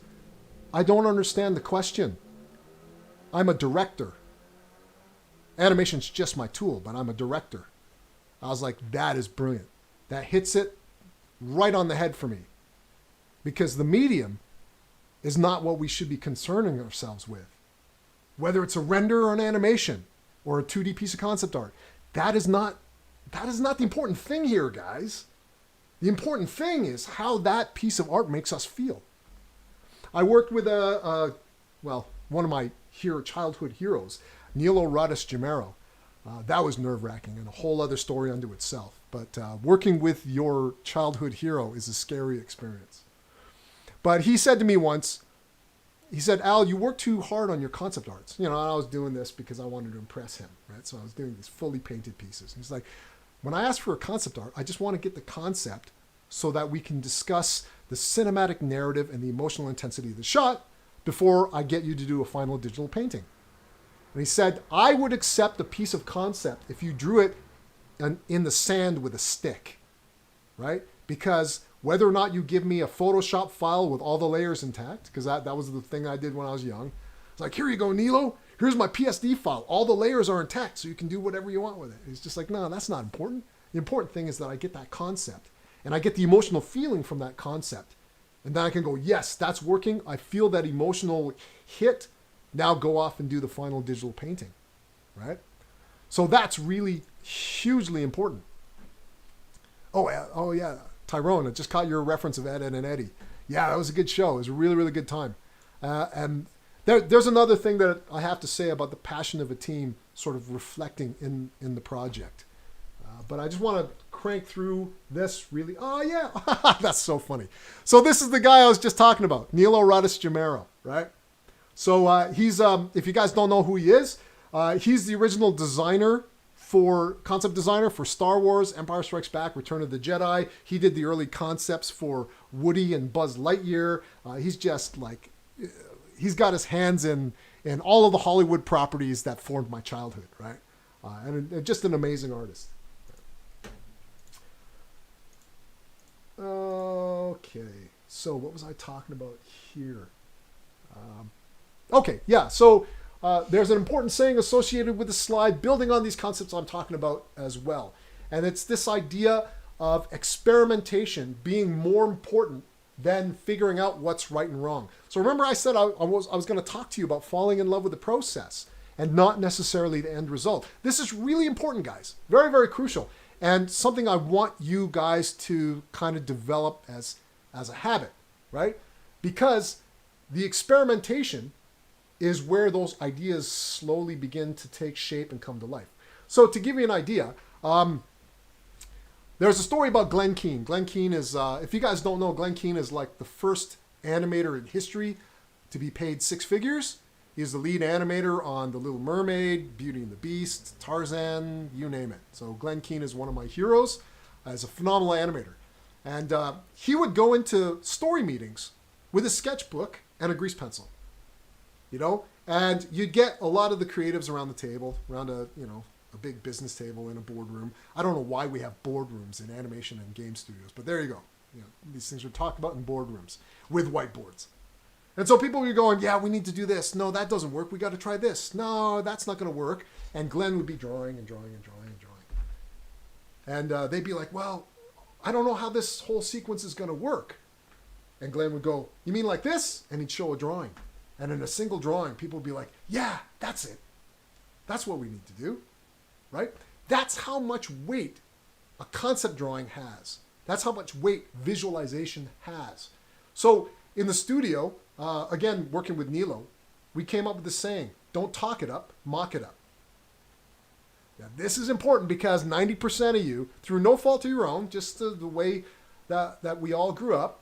I don't understand the question. I'm a director. Animation's just my tool, but I'm a director. I was like, that is brilliant. That hits it right on the head for me. Because the medium is not what we should be concerning ourselves with. Whether it's a render or an animation or a 2D piece of concept art, that is not the important thing here, guys. The important thing is how that piece of art makes us feel. I worked with one of my childhood heroes, Nilo Rodis Jamero. That was nerve-wracking and a whole other story unto itself. But working with your childhood hero is a scary experience. But he said to me once, he said, Al, you work too hard on your concept arts. You know, I was doing this because I wanted to impress him, right? So I was doing these fully painted pieces. He's like, when I ask for a concept art, I just want to get the concept so that we can discuss the cinematic narrative and the emotional intensity of the shot before I get you to do a final digital painting. And he said, I would accept a piece of concept if you drew it in the sand with a stick, right? Because whether or not you give me a Photoshop file with all the layers intact, because that was the thing I did when I was young. It's like, here you go, Nilo. Here's my PSD file. All the layers are intact, so you can do whatever you want with it. It's just like, no, that's not important. The important thing is that I get that concept, and I get the emotional feeling from that concept. And then I can go, yes, that's working. I feel that emotional hit. Now go off and do the final digital painting, right? So that's really hugely important. Oh yeah, Tyrone, I just caught your reference of Ed, Edd, and Eddy. Yeah, that was a good show. It was a really, really good time. And there's another thing that I have to say about the passion of a team sort of reflecting in the project. But I just want to crank through this really. Oh, yeah. That's so funny. So this is the guy I was just talking about, Nilo Ratis-Jamero, right? So he's, if you guys don't know who he is, he's the original concept designer for Star Wars, Empire Strikes Back, Return of the Jedi. He did the early concepts for Woody and Buzz Lightyear. He's just like, he's got his hands in all of the Hollywood properties that formed my childhood, right? And just an amazing artist. Okay, so what was I talking about here? Okay, yeah, so there's an important saying associated with the slide, building on these concepts I'm talking about as well. And it's this idea of experimentation being more important than figuring out what's right and wrong. So remember I said I was going to talk to you about falling in love with the process and not necessarily the end result. This is really important, guys. Very, very crucial. And something I want you guys to kind of develop as a habit, right? Because the experimentation is where those ideas slowly begin to take shape and come to life. So to give you an idea, there's a story about Glen Keane. Glen Keane is, if you guys don't know, Glen Keane is like the first animator in history to be paid 6 figures. He's the lead animator on The Little Mermaid, Beauty and the Beast, Tarzan, you name it. So Glen Keane is one of my heroes as a phenomenal animator. And he would go into story meetings with a sketchbook and a grease pencil, you know? And you'd get a lot of the creatives around the table, around a big business table in a boardroom. I don't know why we have boardrooms in animation and game studios, but there you go. You know, these things are talked about in boardrooms with whiteboards. And so people were going, yeah, we need to do this. No, that doesn't work. We got to try this. No, that's not going to work. And Glenn would be drawing and drawing and drawing and drawing. And they'd be like, well, I don't know how this whole sequence is going to work. And Glenn would go, you mean like this? And he'd show a drawing. And in a single drawing, people would be like, yeah, that's it. That's what we need to do, right? That's how much weight a concept drawing has. That's how much weight visualization has. So in the studio, again, working with Nilo, we came up with this saying, don't talk it up, mock it up. Now, this is important because 90% of you, through no fault of your own, just the way that we all grew up,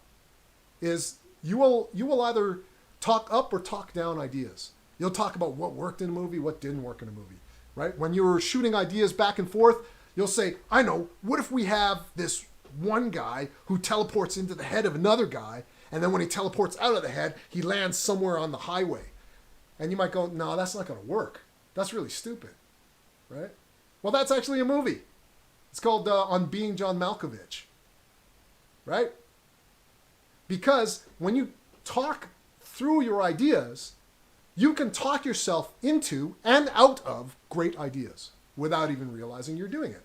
is you will either talk up or talk down ideas. You'll talk about what worked in a movie, what didn't work in a movie, right? When you were shooting ideas back and forth, you'll say, I know, what if we have this one guy who teleports into the head of another guy, and then when he teleports out of the head, he lands somewhere on the highway. And you might go, no, that's not going to work. That's really stupid, right? Well, that's actually a movie. It's called On Being John Malkovich, right? Because when you talk through your ideas, you can talk yourself into and out of great ideas without even realizing you're doing it.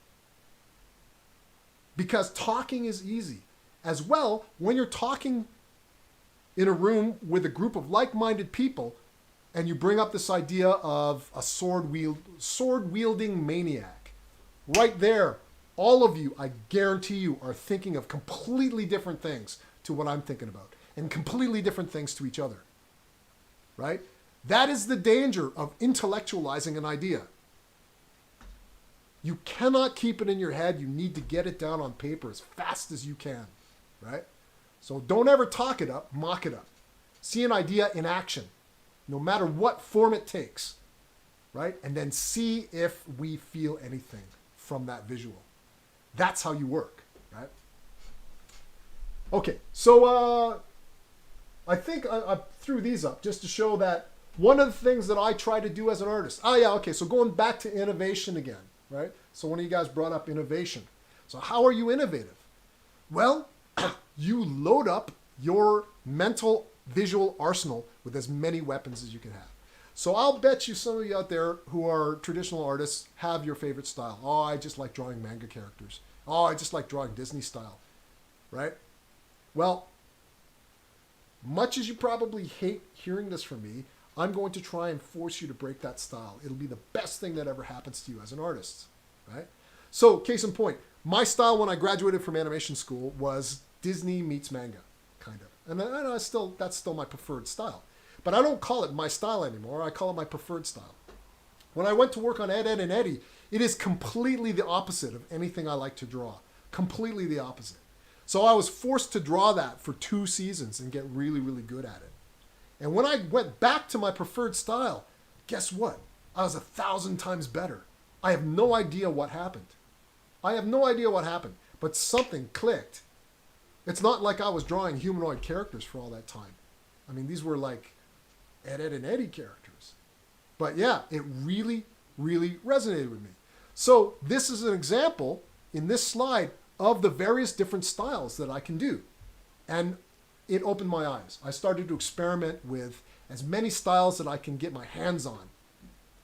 Because talking is easy. As well, when you're talking in a room with a group of like-minded people and you bring up this idea of a sword-wielding maniac, right there, all of you, I guarantee you, are thinking of completely different things to what I'm thinking about and completely different things to each other, right? That is the danger of intellectualizing an idea. You cannot keep it in your head. You need to get it down on paper as fast as you can, right? So don't ever talk it up, mock it up. See an idea in action, no matter what form it takes, right? And then see if we feel anything from that visual. That's how you work, right? Okay, so I think I threw these up just to show that one of the things that I try to do as an artist. Oh yeah, okay, so going back to innovation again, right? So one of you guys brought up innovation. So how are you innovative? Well, you load up your mental visual arsenal with as many weapons as you can have. So I'll bet you some of you out there who are traditional artists have your favorite style. Oh, I just like drawing manga characters. Oh, I just like drawing Disney style, right? Well, much as you probably hate hearing this from me, I'm going to try and force you to break that style. It'll be the best thing that ever happens to you as an artist, right? So, case in point, my style when I graduated from animation school was Disney meets manga, kind of. And that's still my preferred style. But I don't call it my style anymore. I call it my preferred style. When I went to work on Ed, Edd and Eddy, it is completely the opposite of anything I like to draw. Completely the opposite. So I was forced to draw that for 2 seasons and get really, really good at it. And when I went back to my preferred style, guess what? I was 1,000 times better. I have no idea what happened. But something clicked. It's not like I was drawing humanoid characters for all that time. I mean, these were like Ed, Edd and Eddy characters. But yeah, it really, really resonated with me. So this is an example in this slide of the various different styles that I can do. And it opened my eyes. I started to experiment with as many styles that I can get my hands on.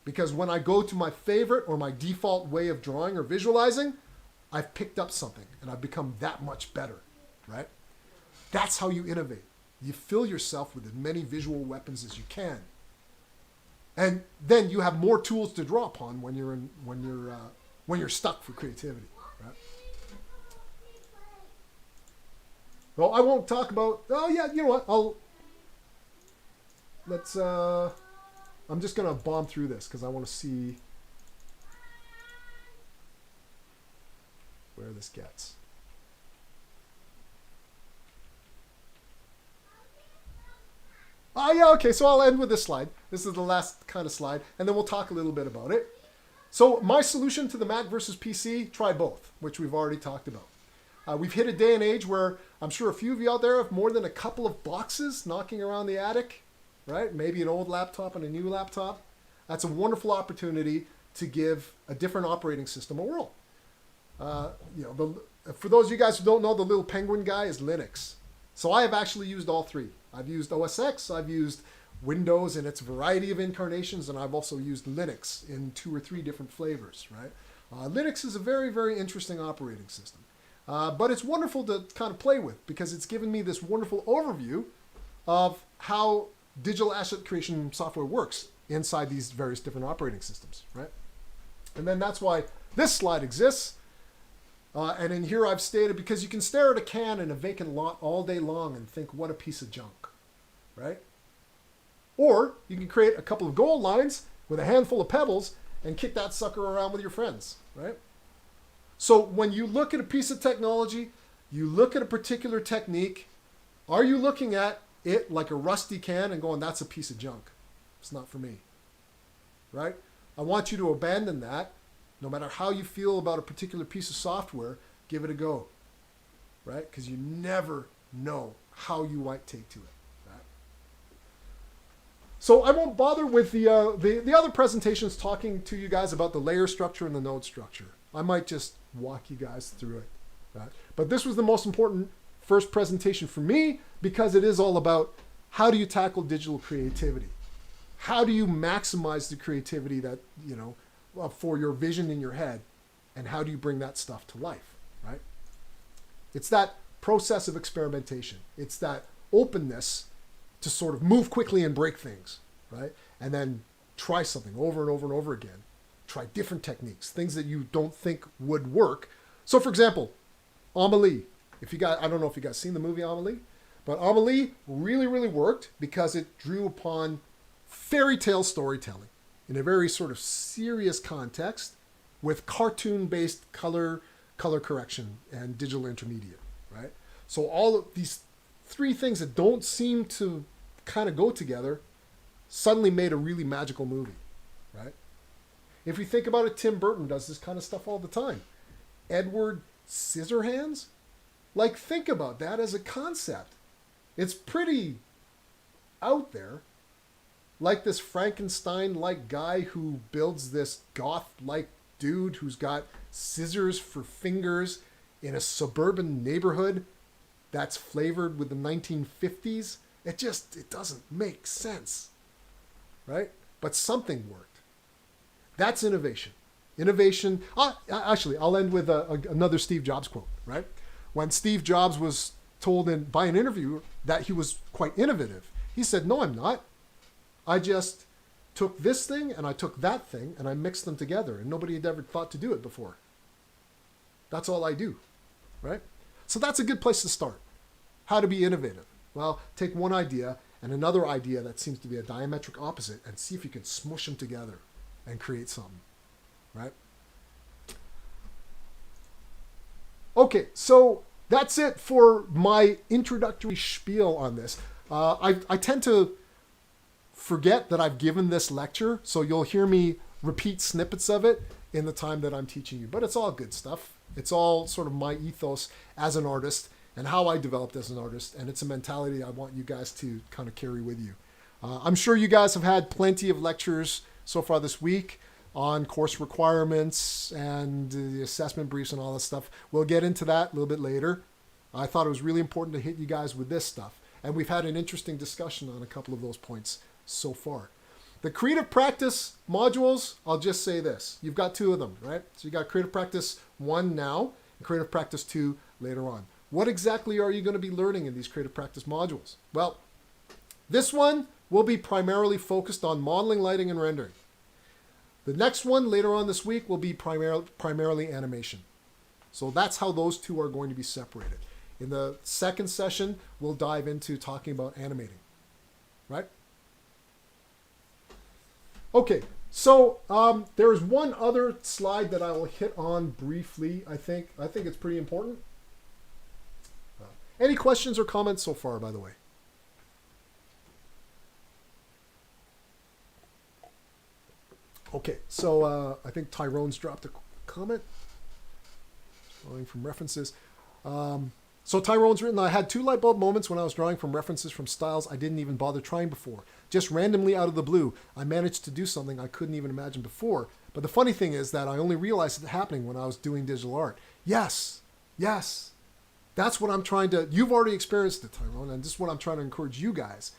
Because when I go to my favorite or my default way of drawing or visualizing, I've picked up something and I've become that much better, right? That's how you innovate. You fill yourself with as many visual weapons as you can. And then you have more tools to draw upon when you're stuck for creativity, right? Well, I won't talk about, oh yeah, you know what, I'm just going to bomb through this because I want to see where this gets. Oh yeah, okay, so I'll end with this slide. This is the last kind of slide, and then we'll talk a little bit about it. So my solution to the Mac versus PC, try both, which we've already talked about. We've hit a day and age where I'm sure a few of you out there have more than a couple of boxes knocking around the attic, right? Maybe an old laptop and a new laptop. That's a wonderful opportunity to give a different operating system a whirl. For those of you guys who don't know, the little penguin guy is Linux. So I have actually used all three. I've used OS X, I've used Windows in its variety of incarnations, and I've also used Linux in 2 or 3 different flavors, right? Linux is a very, very interesting operating system. But it's wonderful to kind of play with because it's given me this wonderful overview of how digital asset creation software works inside these various different operating systems, right? And then that's why this slide exists. And in here I've stated, because you can stare at a can in a vacant lot all day long and think, what a piece of junk, right? Or you can create a couple of gold lines with a handful of pebbles and kick that sucker around with your friends, right? So when you look at a piece of technology, you look at a particular technique, are you looking at it like a rusty can and going, that's a piece of junk? It's not for me, right? I want you to abandon that. No matter how you feel about a particular piece of software, give it a go, right? Because you never know how you might take to it, right? So I won't bother with the other presentations talking to you guys about the layer structure and the node structure. I might just walk you guys through it, right? But this was the most important first presentation for me because it is all about how do you tackle digital creativity? How do you maximize the creativity that, for your vision in your head, and how do you bring that stuff to life, right? It's that process of experimentation. It's that openness to sort of move quickly and break things, right? And then try something over and over and over again. Try different techniques, things that you don't think would work. So for example, Amelie. I don't know if you guys seen the movie Amelie, but Amelie really, really worked because it drew upon fairy tale storytelling in a very sort of serious context with cartoon-based color correction and digital intermediate, right? So all of these 3 things that don't seem to kind of go together suddenly made a really magical movie, right? If you think about it, Tim Burton does this kind of stuff all the time. Edward Scissorhands? Like, think about that as a concept. It's pretty out there. Like this Frankenstein-like guy who builds this goth-like dude who's got scissors for fingers in a suburban neighborhood that's flavored with the 1950s. It doesn't make sense, right? But something worked. That's innovation. Innovation. Actually, I'll end with another Steve Jobs quote, right? When Steve Jobs was told by an interviewer that he was quite innovative, he said, "No, I'm not. I just took this thing and I took that thing and I mixed them together, and nobody had ever thought to do it before. That's all I do," right? So that's a good place to start. How to be innovative. Well, take one idea and another idea that seems to be a diametric opposite and see if you can smush them together and create something, right? Okay, so that's it for my introductory spiel on this. I tend to forget that I've given this lecture, so you'll hear me repeat snippets of it in the time that I'm teaching you. But it's all good stuff. It's all sort of my ethos as an artist and how I developed as an artist, and it's a mentality I want you guys to kind of carry with you. I'm sure you guys have had plenty of lectures so far this week on course requirements and the assessment briefs and all that stuff. We'll get into that a little bit later. I thought it was really important to hit you guys with this stuff, and we've had an interesting discussion on a couple of those points so far. The creative practice modules, I'll just say this. You've got two of them, right? So you got creative practice 1 now and creative practice 2 later on. What exactly are you going to be learning in these creative practice modules? Well, this one will be primarily focused on modeling, lighting, and rendering. The next one later on this week will be primarily animation. So that's how those two are going to be separated. In the second session, we'll dive into talking about animating, right? Okay, so there is one other slide that I will hit on briefly. I think it's pretty important. Any questions or comments so far, by the way? Okay, so I think Tyrone's dropped a comment. Drawing from references. So Tyrone's written, "I had 2 light bulb moments when I was drawing from references from styles I didn't even bother trying before. Just randomly out of the blue, I managed to do something I couldn't even imagine before. But the funny thing is that I only realized it happening when I was doing digital art." Yes. That's what I'm trying to... You've already experienced it, Tyrone, and this is what I'm trying to encourage you guys.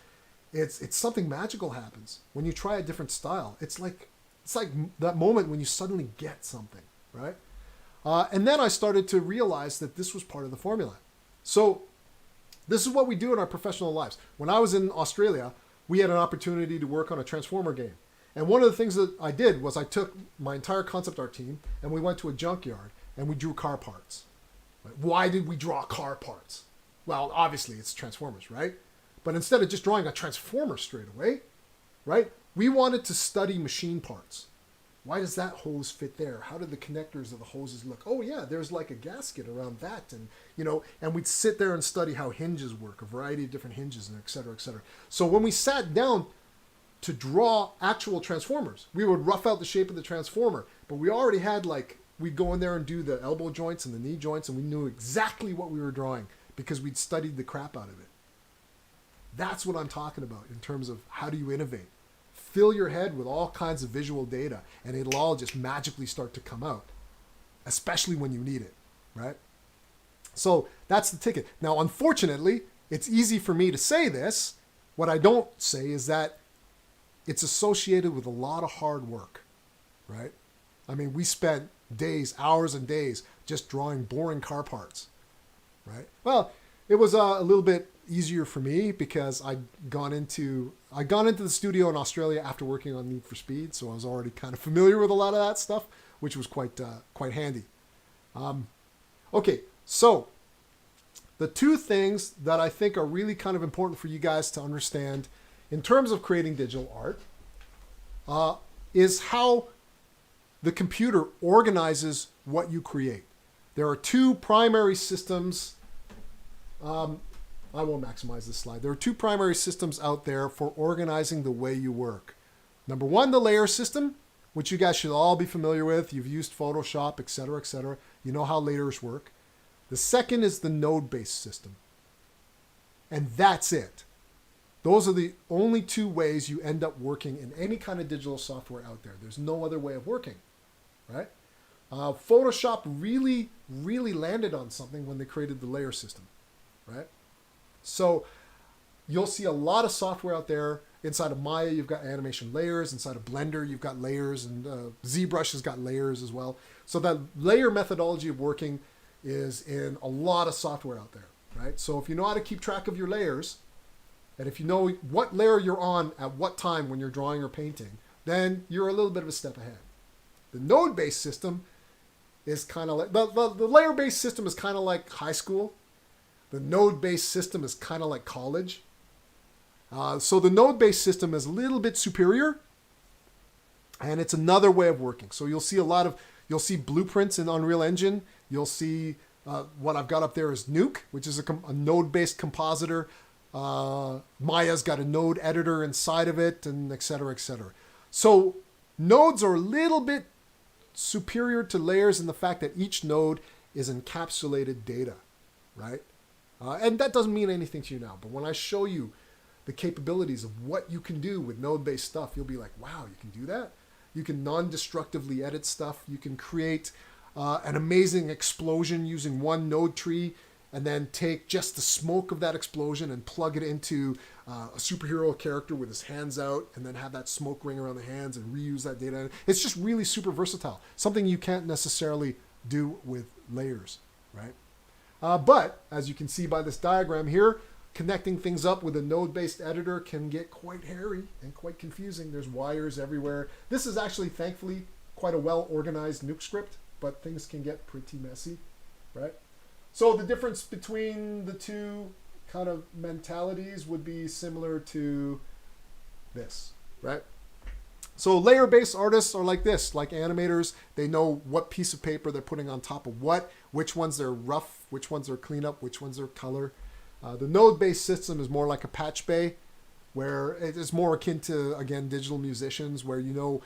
It's something magical happens when you try a different style. It's like that moment when you suddenly get something, right? And then I started to realize that this was part of the formula. So this is what we do in our professional lives. When I was in Australia, we had an opportunity to work on a Transformer game. And one of the things that I did was I took my entire concept art team and we went to a junkyard and we drew car parts. Why did we draw car parts? Well, obviously it's Transformers, right? But instead of just drawing a Transformer straight away, right, we wanted to study machine parts. Why does that hose fit there? How do the connectors of the hoses look? Oh yeah, there's like a gasket around that, and and we'd sit there and study how hinges work, a variety of different hinges, and et cetera, et cetera. So when we sat down to draw actual Transformers, we would rough out the shape of the Transformer, but we already had we'd go in there and do the elbow joints and the knee joints, and we knew exactly what we were drawing because we'd studied the crap out of it. That's what I'm talking about in terms of how do you innovate. Fill your head with all kinds of visual data, and it'll all just magically start to come out, especially when you need it, right? So that's the ticket. Now, unfortunately, it's easy for me to say this. What I don't say is that it's associated with a lot of hard work, right? I mean, we spent days, hours and days just drawing boring car parts, right? Well, it was a little bit easier for me because I'd gone into the studio in Australia after working on Need for Speed, so I was already kind of familiar with a lot of that stuff, which was quite handy. Okay, so the two things that I think are really kind of important for you guys to understand in terms of creating digital art is how the computer organizes what you create. There are two primary systems I won't maximize this slide. There are two primary systems out there for organizing the way you work. Number one, the layer system, which you guys should all be familiar with. You've used Photoshop, etc., etc. You know how layers work. The second is the node-based system. And that's it. Those are the only two ways you end up working in any kind of digital software out there. There's no other way of working, right? Photoshop really, really landed on something when they created the layer system, right? So you'll see a lot of software out there. Inside of Maya, you've got animation layers. Inside of Blender, you've got layers, and ZBrush has got layers as well. So that layer methodology of working is in a lot of software out there, right? So if you know how to keep track of your layers, and if you know what layer you're on at what time when you're drawing or painting, then you're a little bit of a step ahead. The node-based system is kind of like, the layer-based system is kind of like high school. The node-based system is kind of like college. So the node-based system is a little bit superior, and it's another way of working. So you'll see blueprints in Unreal Engine. You'll see what I've got up there is Nuke, which is a node-based compositor. Maya's got a node editor inside of it, and et cetera, et cetera. So nodes are a little bit superior to layers in the fact that each node is encapsulated data, right? And that doesn't mean anything to you now, but when I show you the capabilities of what you can do with node-based stuff, you'll be like, wow, you can do that? You can non-destructively edit stuff. You can create an amazing explosion using one node tree and then take just the smoke of that explosion and plug it into a superhero character with his hands out and then have that smoke ring around the hands and reuse that data. It's just really super versatile. Something you can't necessarily do with layers, right? But as you can see by this diagram here, connecting things up with a node-based editor can get quite hairy and quite confusing. There's wires everywhere. This is actually, thankfully, quite a well-organized Nuke script, but things can get pretty messy, right? So the difference between the two kind of mentalities would be similar to this, right? So layer-based artists are like this, like animators. They know what piece of paper they're putting on top of what, which ones are rough, which ones are cleanup, which ones are color. The node-based system is more like a patch bay, where it is more akin to, again, digital musicians, where you know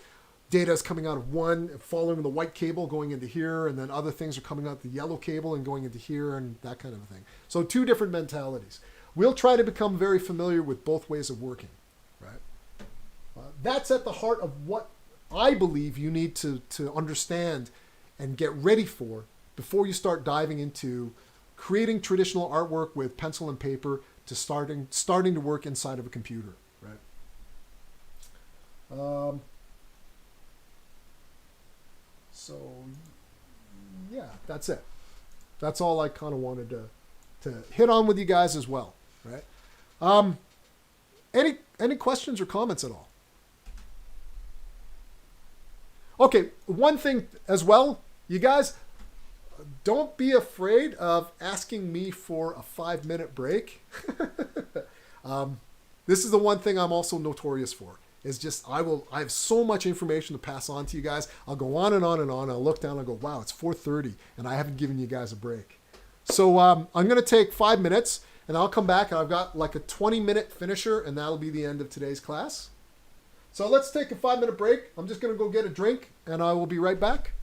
data is coming out of one, following the white cable going into here, and then other things are coming out the yellow cable and going into here, and that kind of a thing. So two different mentalities. We'll try to become very familiar with both ways of working, right? That's at the heart of what I believe you need to understand and get ready for before you start diving into creating traditional artwork with pencil and paper to starting to work inside of a computer, right? So yeah, that's it. That's all I kind of wanted to hit on with you guys as well, right? Any questions or comments at all? Okay, one thing as well, you guys, don't be afraid of asking me for a 5-minute break. This is the one thing I'm also notorious for. Is just I have so much information to pass on to you guys. I'll go on and on and on. I'll look down and go, wow, it's 4:30 and I haven't given you guys a break. So I'm going to take 5 minutes and I'll come back and I've got like a 20-minute finisher and that'll be the end of today's class. So let's take a 5-minute break. I'm just going to go get a drink and I will be right back.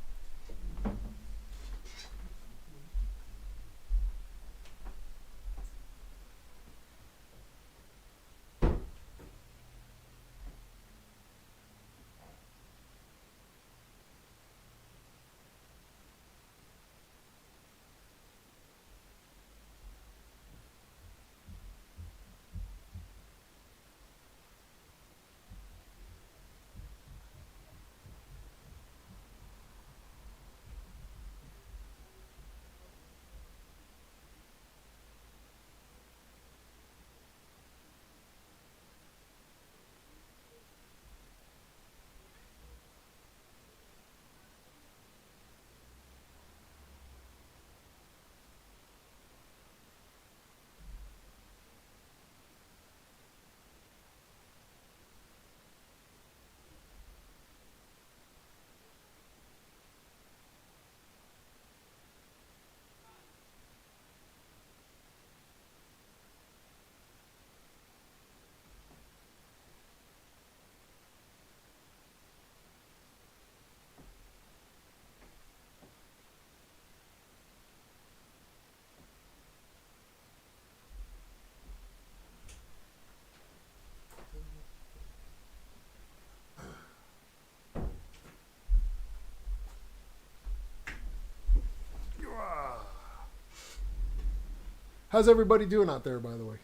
How's everybody doing out there, by the way?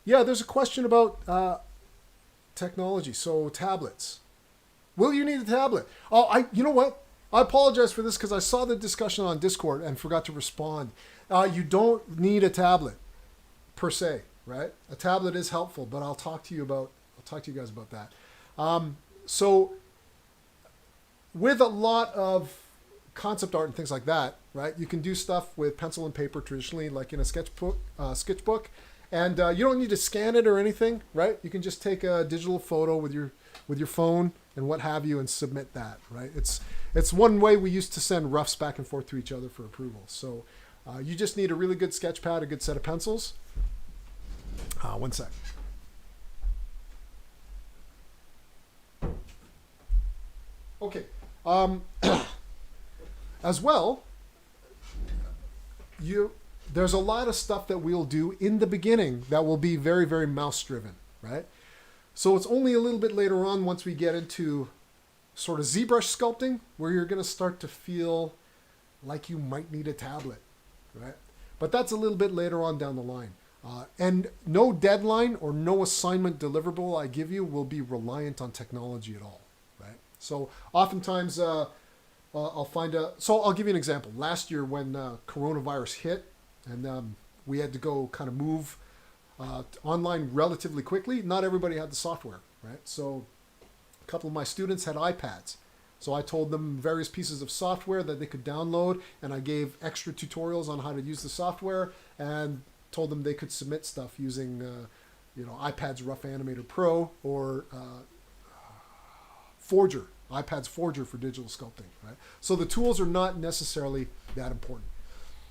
Yeah, there's a question about technology. So tablets. Will you need a tablet? Oh, you know what? I apologize for this because I saw the discussion on Discord and forgot to respond. You don't need a tablet per se, right? A tablet is helpful, but I'll talk to you guys about that. So with a lot of concept art and things like that, right? You can do stuff with pencil and paper traditionally, like in a sketchbook, and you don't need to scan it or anything, right? You can just take a digital photo with your phone and what have you and submit that, right? It's one way we used to send roughs back and forth to each other for approval. So you just need a really good sketch pad, a good set of pencils. One sec. Okay. As well, there's a lot of stuff that we'll do in the beginning that will be very, very mouse driven, right? So it's only a little bit later on, once we get into sort of ZBrush sculpting, where you're going to start to feel like you might need a tablet, right? But that's a little bit later on down the line. And no deadline or no assignment deliverable I give you will be reliant on technology at all, right? So oftentimes I'll give you an example. Last year when coronavirus hit and we had to go kind of move online relatively quickly, not everybody had the software, right? So a couple of my students had iPads. So I told them various pieces of software that they could download, and I gave extra tutorials on how to use the software and told them they could submit stuff using iPad's Rough Animator Pro or Forger, iPad's Forger for digital sculpting, right? So the tools are not necessarily that important.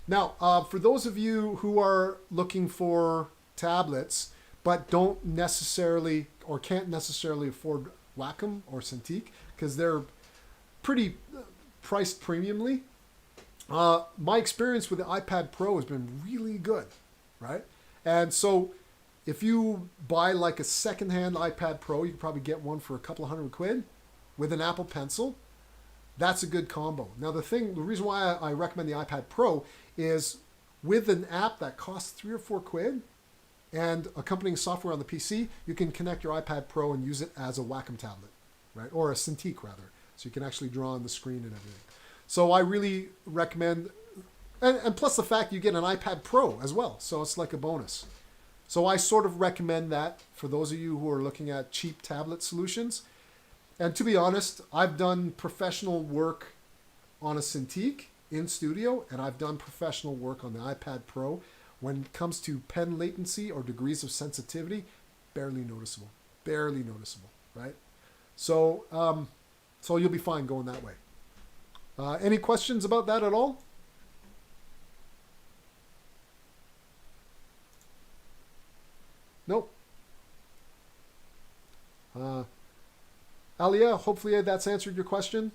Now, for those of you who are looking for tablets but don't necessarily or can't necessarily afford Wacom or Cintiq because they're pretty priced premiumly, my experience with the iPad Pro has been really good, right? And so if you buy like a secondhand iPad Pro, you can probably get one for a couple of $100 with an Apple Pencil. That's a good combo. Now the reason why I recommend the iPad Pro is with an app that costs $3 or $4 and accompanying software on the PC, you can connect your iPad Pro and use it as a Wacom tablet, right? Or a Cintiq rather. So you can actually draw on the screen and everything. So I really recommend, and plus the fact you get an iPad Pro as well. So it's like a bonus. So I sort of recommend that for those of you who are looking at cheap tablet solutions. And to be honest, I've done professional work on a Cintiq in studio, and I've done professional work on the iPad Pro. When it comes to pen latency or degrees of sensitivity, barely noticeable, right? So you'll be fine going that way. Any questions about that at all? Nope. Alia, hopefully that's answered your question.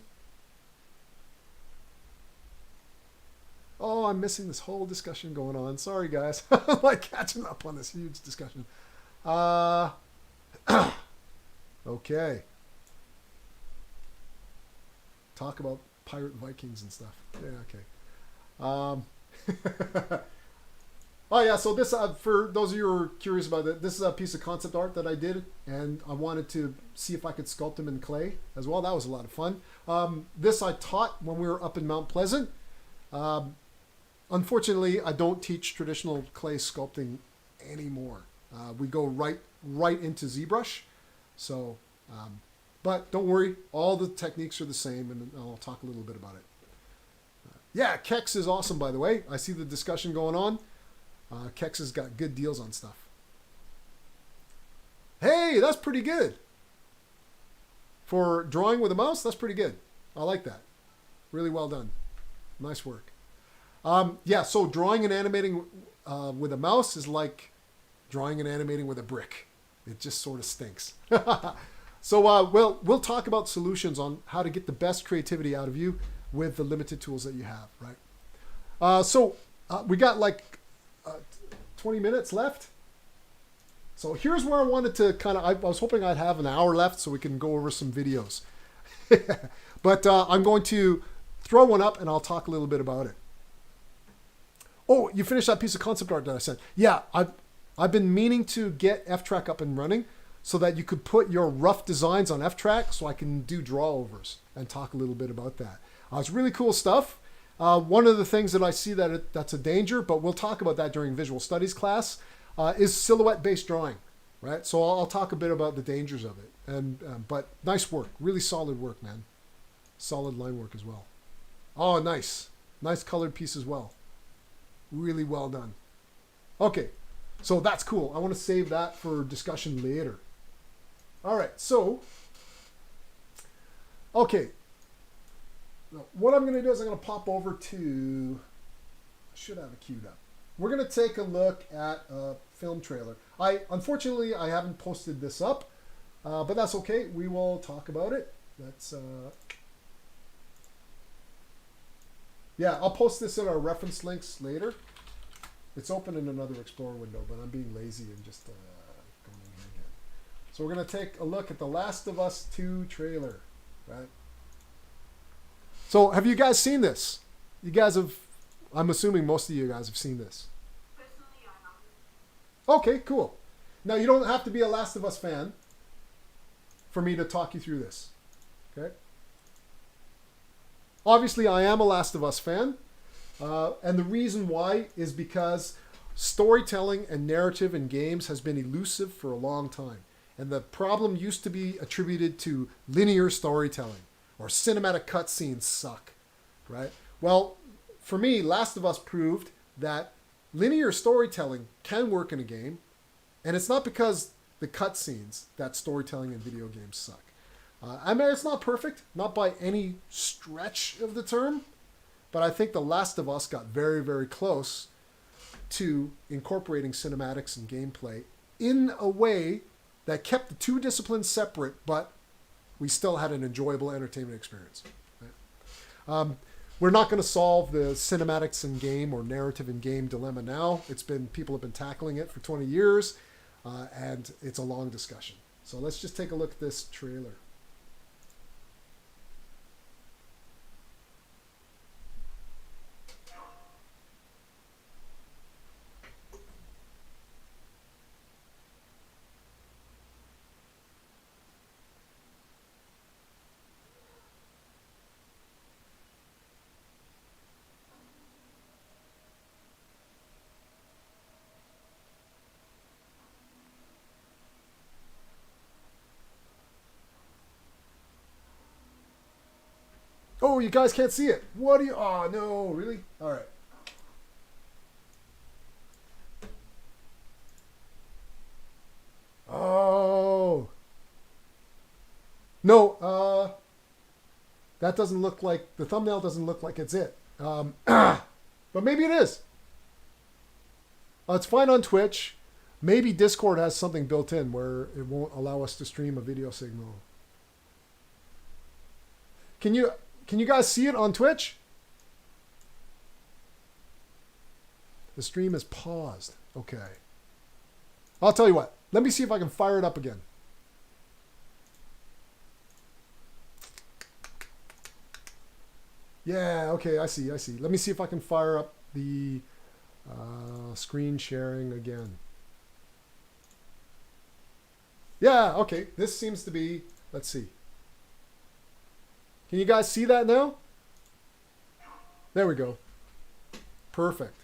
Oh, I'm missing this whole discussion going on. Sorry, guys. I'm like catching up on this huge discussion. Okay. Talk about pirate Vikings and stuff. Yeah, okay. Oh, yeah, so this, for those of you who are curious about it, this is a piece of concept art that I did, and I wanted to see if I could sculpt them in clay as well. That was a lot of fun. This I taught when we were up in Mount Pleasant. Unfortunately, I don't teach traditional clay sculpting anymore. We go right into ZBrush. So, but don't worry, all the techniques are the same, and I'll talk a little bit about it. Yeah, Kex is awesome, by the way. I see the discussion going on. Kex has got good deals on stuff. Hey, that's pretty good. For drawing with a mouse, that's pretty good. I like that. Really well done. Nice work. Yeah, so drawing and animating with a mouse is like drawing and animating with a brick. It just sort of stinks. So we'll talk about solutions on how to get the best creativity out of you with the limited tools that you have, right? So we got like 20 minutes left. So here's where I wanted to kind of, I was hoping I'd have an hour left so we can go over some videos. But I'm going to throw one up and I'll talk a little bit about it. Oh, you finished that piece of concept art that I sent. Yeah, I've been meaning to get F-Track up and running so that you could put your rough designs on F-Track so I can do drawovers and talk a little bit about that. It's really cool stuff. One of the things that I see that's a danger, but we'll talk about that during visual studies class, is silhouette-based drawing, right? So I'll talk a bit about the dangers of it. But nice work, really solid work, man. Solid line work as well. Oh, nice. Nice colored piece as well. Really well done. Okay, so that's cool. I want to save that for discussion later. All right, so, okay. Now, what I'm going to do is I'm going to pop over to, I should have it queued up. We're going to take a look at a film trailer. Unfortunately, I haven't posted this up, but that's okay. We will talk about it. Yeah, I'll post this in our reference links later. It's open in another Explorer window, but I'm being lazy and just going in here again. So we're going to take a look at The Last of Us 2 trailer, right? So have you guys seen this? You guys have, I'm assuming most of you guys have seen this. Personally, I haven't. Okay, cool. Now you don't have to be a Last of Us fan for me to talk you through this, okay? Obviously, I am a Last of Us fan, and the reason why is because storytelling and narrative in games has been elusive for a long time. And the problem used to be attributed to linear storytelling, or cinematic cutscenes suck, right? Well, for me, Last of Us proved that linear storytelling can work in a game, and it's not because the cutscenes that storytelling in video games suck. I mean, it's not perfect, not by any stretch of the term, but I think The Last of Us got very, very close to incorporating cinematics and gameplay in a way that kept the two disciplines separate, but we still had an enjoyable entertainment experience. Right? We're not going to solve the cinematics in game or narrative in game dilemma now. People have been tackling it for 20 years, and it's a long discussion. So let's just take a look at this trailer. Oh, you guys can't see it. What do you... Oh, no, really? All right. Oh. No, that doesn't look like... The thumbnail doesn't look like it's it. But maybe it is. It's fine on Twitch. Maybe Discord has something built in where it won't allow us to stream a video signal. Can you guys see it on Twitch? The stream is paused. Okay. I'll tell you what. Let me see if I can fire it up again. Yeah, okay, I see. Let me see if I can fire up the screen sharing again. Yeah, okay. This seems to be... Let's see. Can you guys see that now? There we go. Perfect.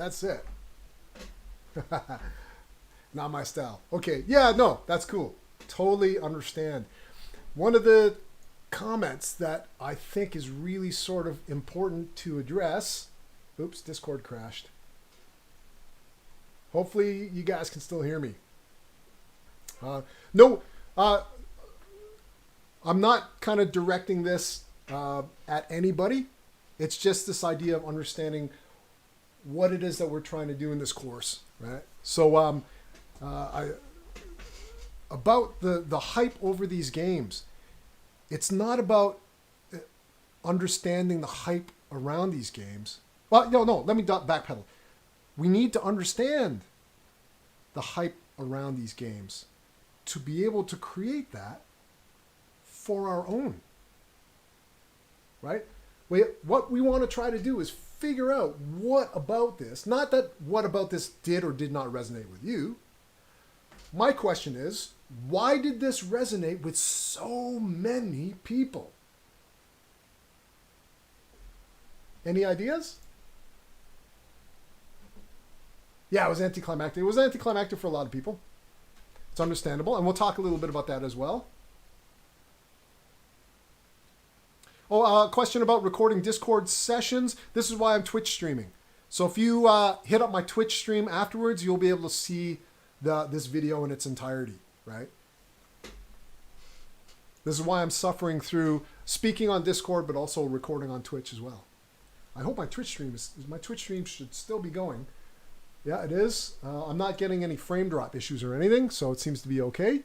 That's it. Not my style. Okay, yeah, no, that's cool. Totally understand. One of the comments that I think is really sort of important to address. Oops, Discord crashed. Hopefully you guys can still hear me. No, I'm not kind of directing this at anybody. It's just this idea of understanding what it is that we're trying to do in this course, right? So, about the hype over these games, it's not about understanding the hype around these games. Well, no, let me backpedal. We need to understand the hype around these games to be able to create that for our own, right? What we want to try to do is figure out what about this, not that what about this did or did not resonate with you. My question is, why did this resonate with so many people? Any ideas? Yeah, it was anticlimactic. It was anticlimactic for a lot of people. It's understandable, and we'll talk a little bit about that as well. Oh, question about recording Discord sessions. This is why I'm Twitch streaming. So if you hit up my Twitch stream afterwards, you'll be able to see this video in its entirety, right? This is why I'm suffering through speaking on Discord, but also recording on Twitch as well. I hope my Twitch stream should still be going. Yeah, it is. I'm not getting any frame drop issues or anything, so it seems to be okay.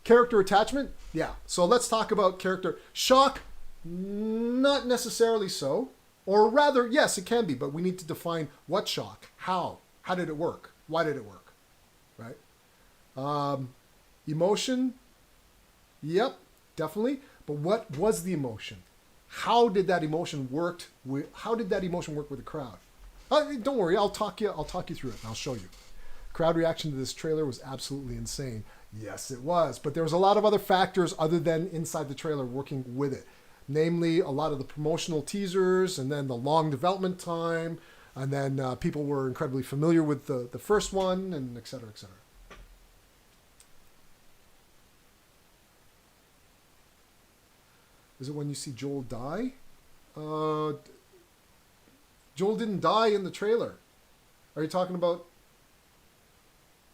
Character attachment, yeah. So let's talk about character. Shock, not necessarily so. Or rather, yes, it can be, but we need to define what shock, how did it work, why did it work, right? Emotion, yep, definitely. But what was the emotion? How did that emotion work with the crowd? Don't worry, I'll talk you through it and I'll show you. Crowd reaction to this trailer was absolutely insane. Yes, it was. But there was a lot of other factors other than inside the trailer working with it. Namely, a lot of the promotional teasers and then the long development time. And then people were incredibly familiar with the first one and et cetera, et cetera. Is it when you see Joel die? Joel didn't die in the trailer. Are you talking about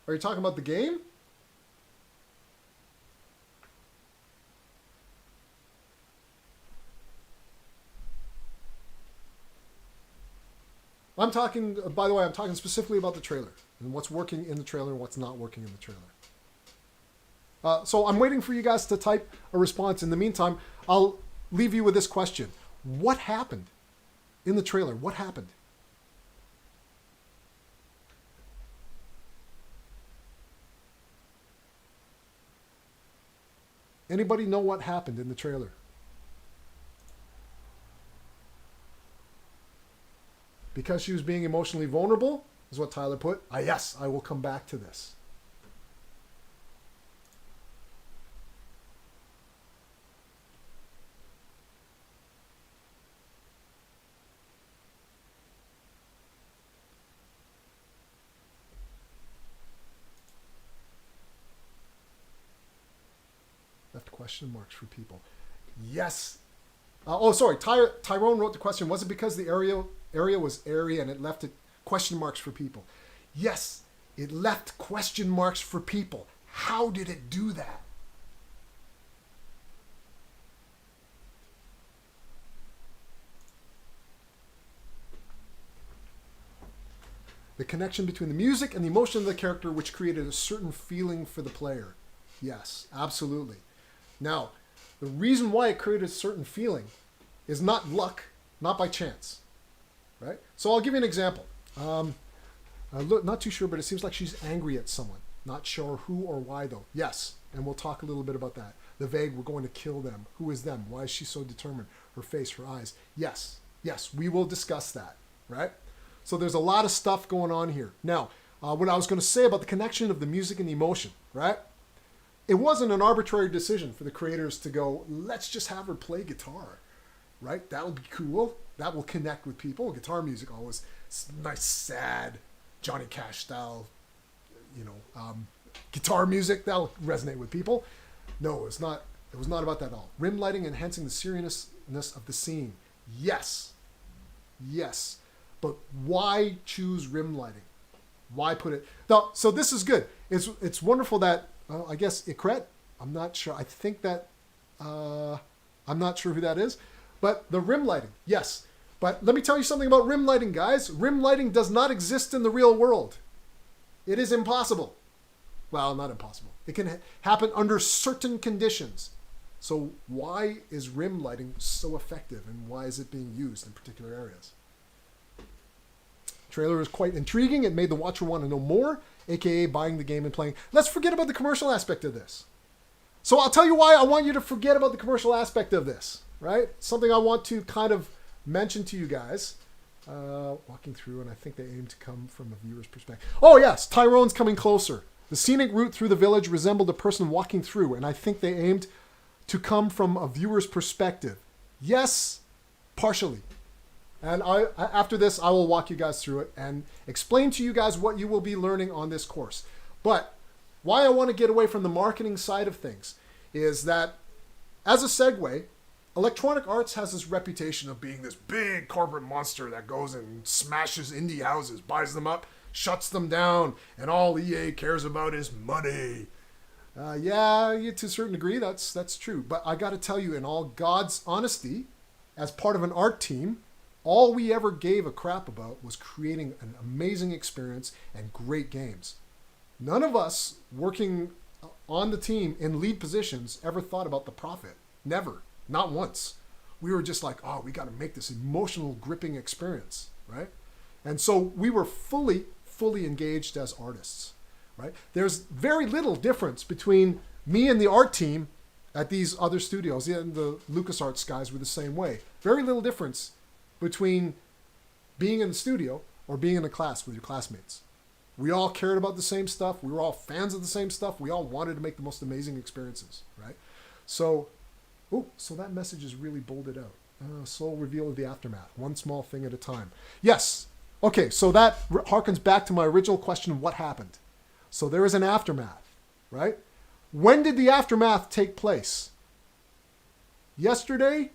the game? I'm talking specifically about the trailer and what's working in the trailer and what's not working in the trailer. So I'm waiting for you guys to type a response. In the meantime, I'll leave you with this question. What happened in the trailer? What happened? Anybody know what happened in the trailer? Because she was being emotionally vulnerable, is what Tyler put. Yes, I will come back to this. Left question marks for people. Yes. Tyrone wrote the question. Was it because the area was airy and it left it question marks for people? Yes, it left question marks for people. How did it do that? The connection between the music and the emotion of the character, which created a certain feeling for the player. Yes, absolutely. Now, the reason why it created a certain feeling is not luck, not by chance, right? So I'll give you an example. I'm not too sure, but it seems like she's angry at someone. Not sure who or why, though. Yes, and we'll talk a little bit about that. The vague, we're going to kill them. Who is them? Why is she so determined? Her face, her eyes. Yes, we will discuss that, right? So there's a lot of stuff going on here. Now, what I was going to say about the connection of the music and the emotion, right? It wasn't an arbitrary decision for the creators to go, let's just have her play guitar, right? That'll be cool. That will connect with people. Guitar music always nice, sad, Johnny Cash style, guitar music that'll resonate with people. No, it's not. It was not about that at all. Rim lighting enhancing the seriousness of the scene. Yes. But why choose rim lighting? Why put it? No, so this is good. It's wonderful that I guess Ikret. I'm not sure. I think that I'm not sure who that is, but the rim lighting. Yes. But let me tell you something about rim lighting, guys. Rim lighting does not exist in the real world. It is impossible. Well, not impossible. It can happen under certain conditions. So why is rim lighting so effective, and why is it being used in particular areas? Trailer is quite intriguing. It made the watcher want to know more, aka buying the game and playing. Let's forget about the commercial aspect of this. So I'll tell you why I want you to forget about the commercial aspect of this, right? Something I want to kind of mention to you guys. Walking through, and I think they aim to come from a viewer's perspective. Oh yes, Tyrone's coming closer. The scenic route through the village resembled a person walking through, and I think they aimed to come from a viewer's perspective. Yes, partially. And after this, I will walk you guys through it and explain to you guys what you will be learning on this course. But why I want to get away from the marketing side of things is that, as a segue, Electronic Arts has this reputation of being this big corporate monster that goes and smashes indie houses, buys them up, shuts them down, and all EA cares about is money. Yeah, to a certain degree, that's true. But I got to tell you, in all God's honesty, as part of an art team, all we ever gave a crap about was creating an amazing experience and great games. None of us working on the team in lead positions ever thought about the profit. Never. Not once. We were just like, oh, we got to make this emotional, gripping experience, right? And so we were fully engaged as artists. Right? There's very little difference between me and the art team at these other studios. And the LucasArts guys were the same way. Very little difference between being in the studio or being in a class with your classmates. We all cared about the same stuff. We were all fans of the same stuff. We all wanted to make the most amazing experiences, right? So that message is really bolded out. Sole reveal of the aftermath. One small thing at a time. Yes. Okay, so that harkens back to my original question, what happened? So there is an aftermath, right? When did the aftermath take place? Yesterday?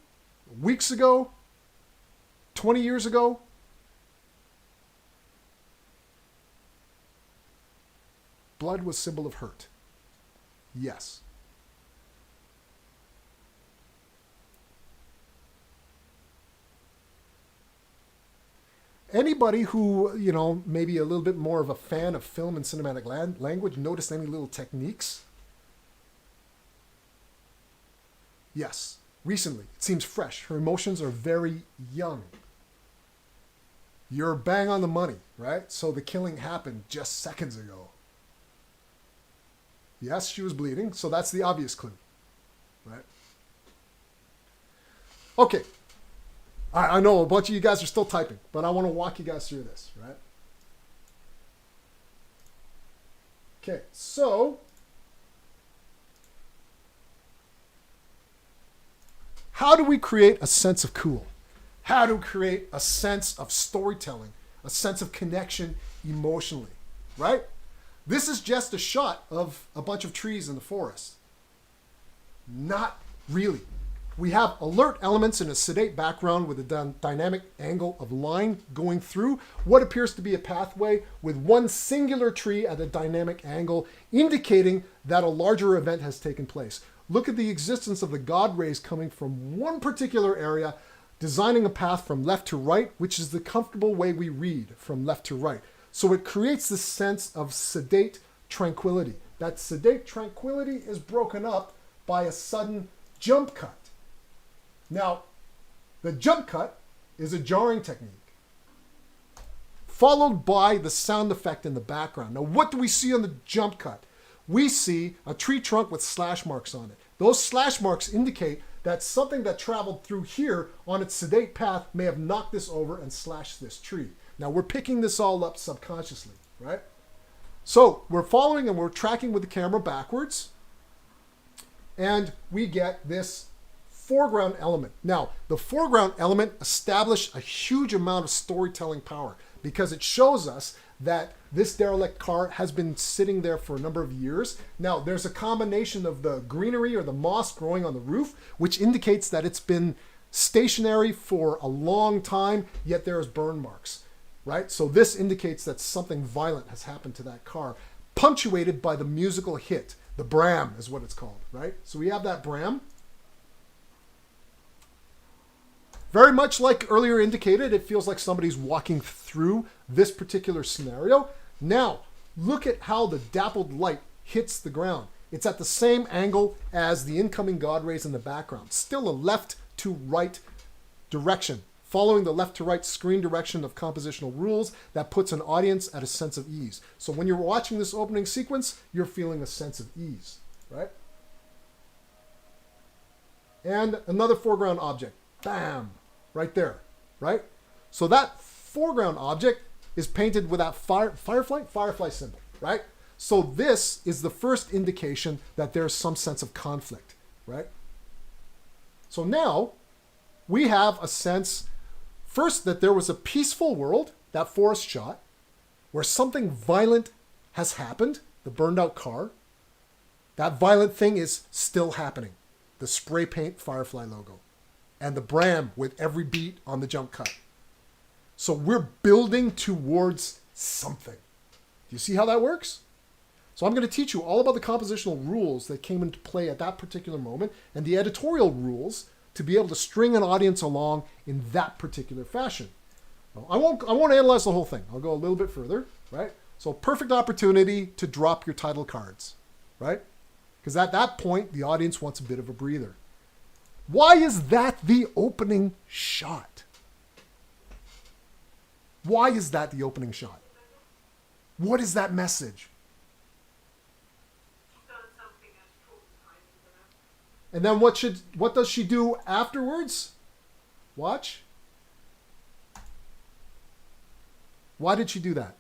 Weeks ago? 20 years ago? Blood was symbol of hurt. Yes. Anybody who, maybe a little bit more of a fan of film and cinematic language, noticed any little techniques? Yes. Recently. It seems fresh. Her emotions are very young. You're bang on the money, right? So the killing happened just seconds ago. Yes, she was bleeding, so that's the obvious clue, right? Okay. I know a bunch of you guys are still typing, but I want to walk you guys through this, right? Okay, so how do we create a sense of cool? How do we create a sense of storytelling, a sense of connection emotionally, right? This is just a shot of a bunch of trees in the forest. Not really. We have alert elements in a sedate background with a dynamic angle of line going through what appears to be a pathway with one singular tree at a dynamic angle, indicating that a larger event has taken place. Look at the existence of the God rays coming from one particular area, designing a path from left to right, which is the comfortable way we read, from left to right. So it creates this sense of sedate tranquility. That sedate tranquility is broken up by a sudden jump cut. Now, the jump cut is a jarring technique, followed by the sound effect in the background. Now, what do we see on the jump cut? We see a tree trunk with slash marks on it. Those slash marks indicate that something that traveled through here on its sedate path may have knocked this over and slashed this tree. Now, we're picking this all up subconsciously, right? So we're following and we're tracking with the camera backwards, and we get this foreground element. Now, the foreground element established a huge amount of storytelling power because it shows us that this derelict car has been sitting there for a number of years. Now, there's a combination of the greenery or the moss growing on the roof, which indicates that it's been stationary for a long time, yet there's burn marks, right? So this indicates that something violent has happened to that car, punctuated by the musical hit. The Bram is what it's called, right? So we have that Bram. Very much like earlier indicated, it feels like somebody's walking through this particular scenario. Now, look at how the dappled light hits the ground. It's at the same angle as the incoming God rays in the background. Still a left to right direction, following the left to right screen direction of compositional rules that puts an audience at a sense of ease. So when you're watching this opening sequence, you're feeling a sense of ease, right? And another foreground object, bam, right there, right? So that foreground object is painted with that firefly symbol, right? So this is the first indication that there's some sense of conflict, right? So now we have a sense, first, that there was a peaceful world, that forest shot, where something violent has happened, the burned out car. That violent thing is still happening. The spray paint Firefly logo. And the Bram with every beat on the jump cut. So we're building towards something. Do you see how that works? So I'm going to teach you all about the compositional rules that came into play at that particular moment and the editorial rules to be able to string an audience along in that particular fashion. Now, I won't analyze the whole thing. I'll go a little bit further, right? So perfect opportunity to drop your title cards, right? Because at that point, the audience wants a bit of a breather. Why is that the opening shot? Why is that the opening shot? What is that message? And then what does she do afterwards? Watch. Why did she do that?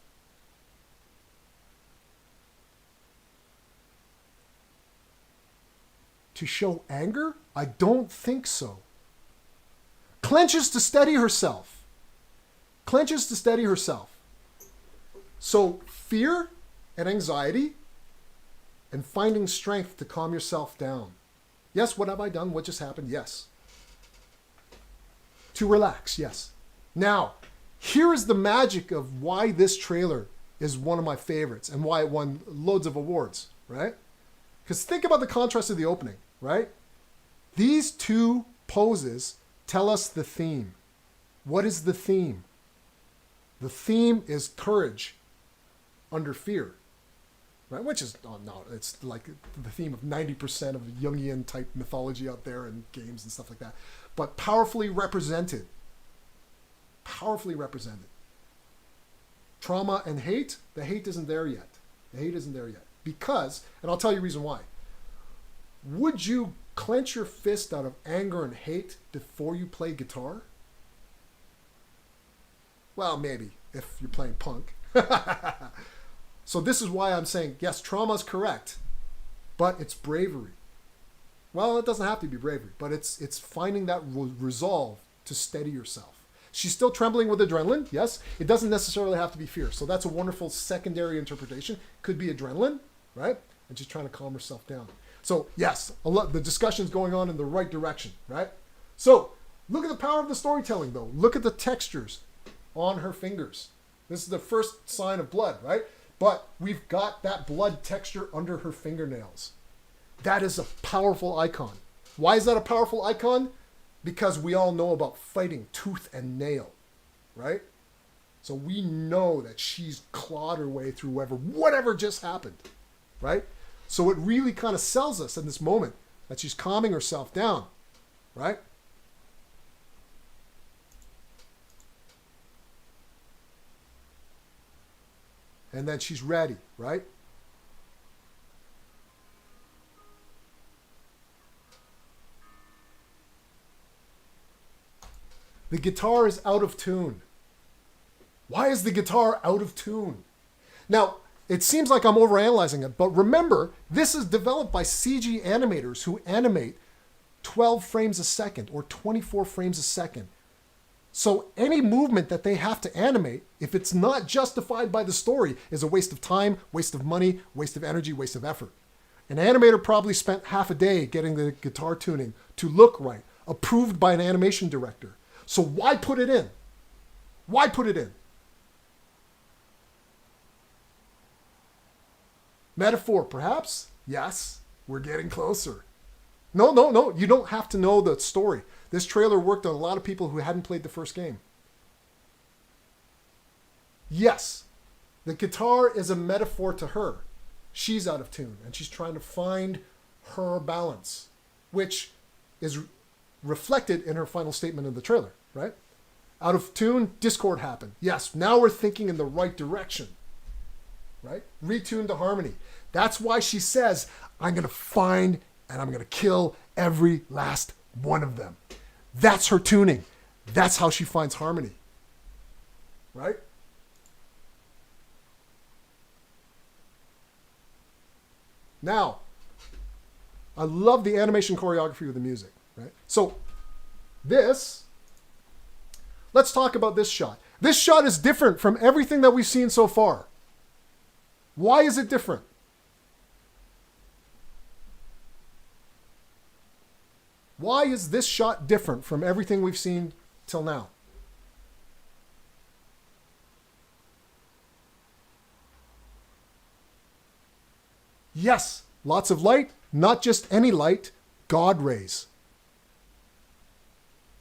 To show anger? I don't think so. Clenches to steady herself. Clenches to steady herself. So fear and anxiety and finding strength to calm yourself down. Yes, what have I done? What just happened? Yes. To relax, yes. Now, here is the magic of why this trailer is one of my favorites and why it won loads of awards, right? Because think about the contrast of the opening, right? These two poses tell us the theme. What is the theme? The theme is courage under fear. Right? Which is, oh no, it's like the theme of 90% of Jungian type mythology out there and games and stuff like that. But powerfully represented. Powerfully represented. Trauma and hate, the hate isn't there yet. The hate isn't there yet. Because, and I'll tell you the reason why. Would you clench your fist out of anger and hate before you play guitar? Well, maybe, if you're playing punk. So this is why I'm saying, yes, trauma is correct, but it's bravery. Well, it doesn't have to be bravery, but it's finding that resolve to steady yourself. She's still trembling with adrenaline, yes. It doesn't necessarily have to be fear. So that's a wonderful secondary interpretation. Could be adrenaline, right? And she's trying to calm herself down. So yes, the discussion's going on in the right direction, right? So look at the power of the storytelling, though. Look at the textures on her fingers. This is the first sign of blood, right? But we've got that blood texture under her fingernails. That is a powerful icon. Why is that a powerful icon? Because we all know about fighting tooth and nail, right? So we know that she's clawed her way through whatever just happened, right? So it really kind of sells us in this moment that she's calming herself down, right? And then she's ready, right? The guitar is out of tune. Why is the guitar out of tune? Now, it seems like I'm overanalyzing it, but remember, this is developed by CG animators who animate 12 frames a second or 24 frames a second. So any movement that they have to animate, if it's not justified by the story, is a waste of time, waste of money, waste of energy, waste of effort. An animator probably spent half a day getting the guitar tuning to look right, approved by an animation director. So why put it in? Why put it in? Metaphor, perhaps? Yes, we're getting closer. No. You don't have to know the story. This trailer worked on a lot of people who hadn't played the first game. Yes, the guitar is a metaphor to her. She's out of tune, and she's trying to find her balance, which is reflected in her final statement in the trailer, right? Out of tune, discord happened. Yes, now we're thinking in the right direction, right? Retune to harmony. That's why she says, I'm going to find and I'm going to kill every last one of them. That's her tuning. That's how she finds harmony, right? Now, I love the animation choreography with the music, right? So let's talk about this shot. This shot is different from everything that we've seen so far. Why is it different? Why is this shot different from everything we've seen till now? Yes, lots of light, not just any light, God rays.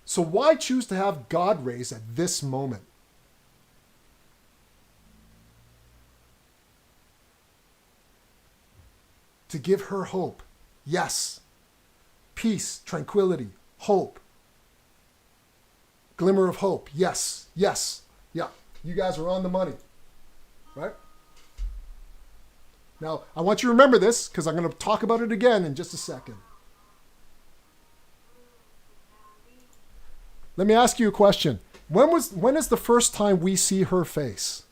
So why choose to have God rays at this moment? To give her hope. Yes. Peace, tranquility, hope. Glimmer of hope. Yes. Yeah, you guys are on the money. Right? Now, I want you to remember this because I'm going to talk about it again in just a second. Let me ask you a question. When is the first time we see her face?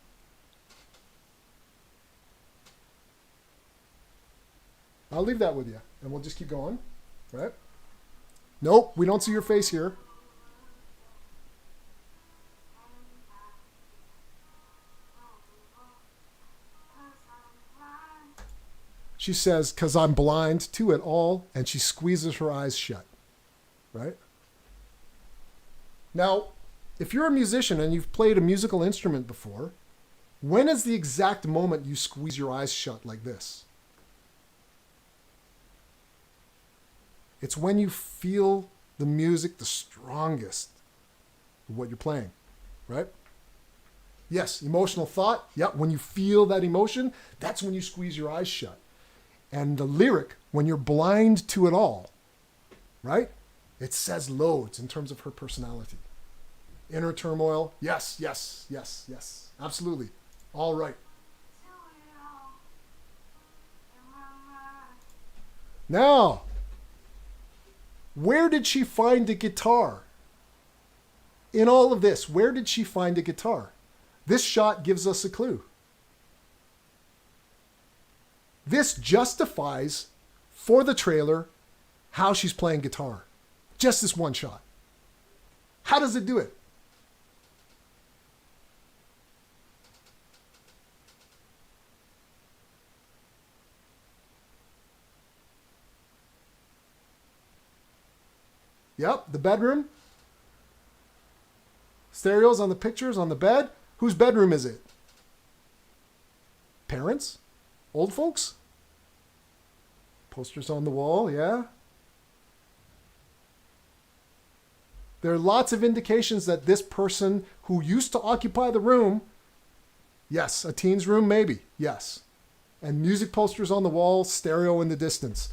I'll leave that with you, and we'll just keep going, right? Nope, we don't see your face here. She says, "'Cause I'm blind to it all," and she squeezes her eyes shut, right? Now, if you're a musician and you've played a musical instrument before, when is the exact moment you squeeze your eyes shut like this? It's when you feel the music the strongest of what you're playing, right? Yes, emotional thought. Yeah, when you feel that emotion, that's when you squeeze your eyes shut. And the lyric, when you're blind to it all, right? It says loads in terms of her personality. Inner turmoil. Yes. Absolutely. All right. Now, where did she find a guitar? In all of this, where did she find a guitar? This shot gives us a clue. This justifies for the trailer how she's playing guitar. Just this one shot. How does it do it? Yep, the bedroom. Stereos on the pictures on the bed. Whose bedroom is it? Parents? Old folks? Posters on the wall, yeah. There are lots of indications that this person who used to occupy the room, yes, a teen's room, maybe, yes. And music posters on the wall, stereo in the distance.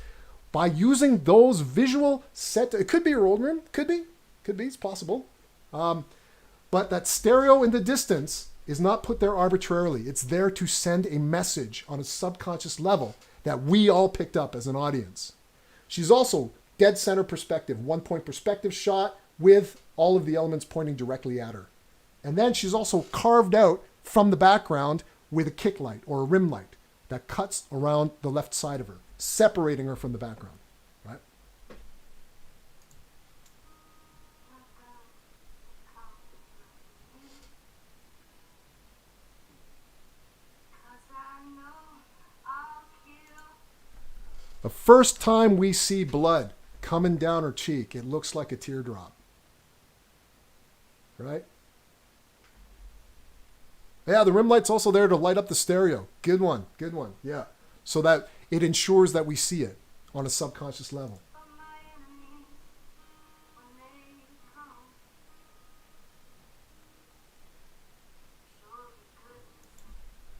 By using those visual set, it could be your old room, could be, it's possible. But that stereo in the distance is not put there arbitrarily. It's there to send a message on a subconscious level that we all picked up as an audience. She's also dead center perspective, 1-point perspective shot with all of the elements pointing directly at her. And then she's also carved out from the background with a kick light or a rim light that cuts around the left side of her, separating her from the background, right? The first time we see blood coming down her cheek, it looks like a teardrop. Right? Yeah, the rim light's also there to light up the stereo. Good one. Good one. Yeah. So that it ensures that we see it on a subconscious level.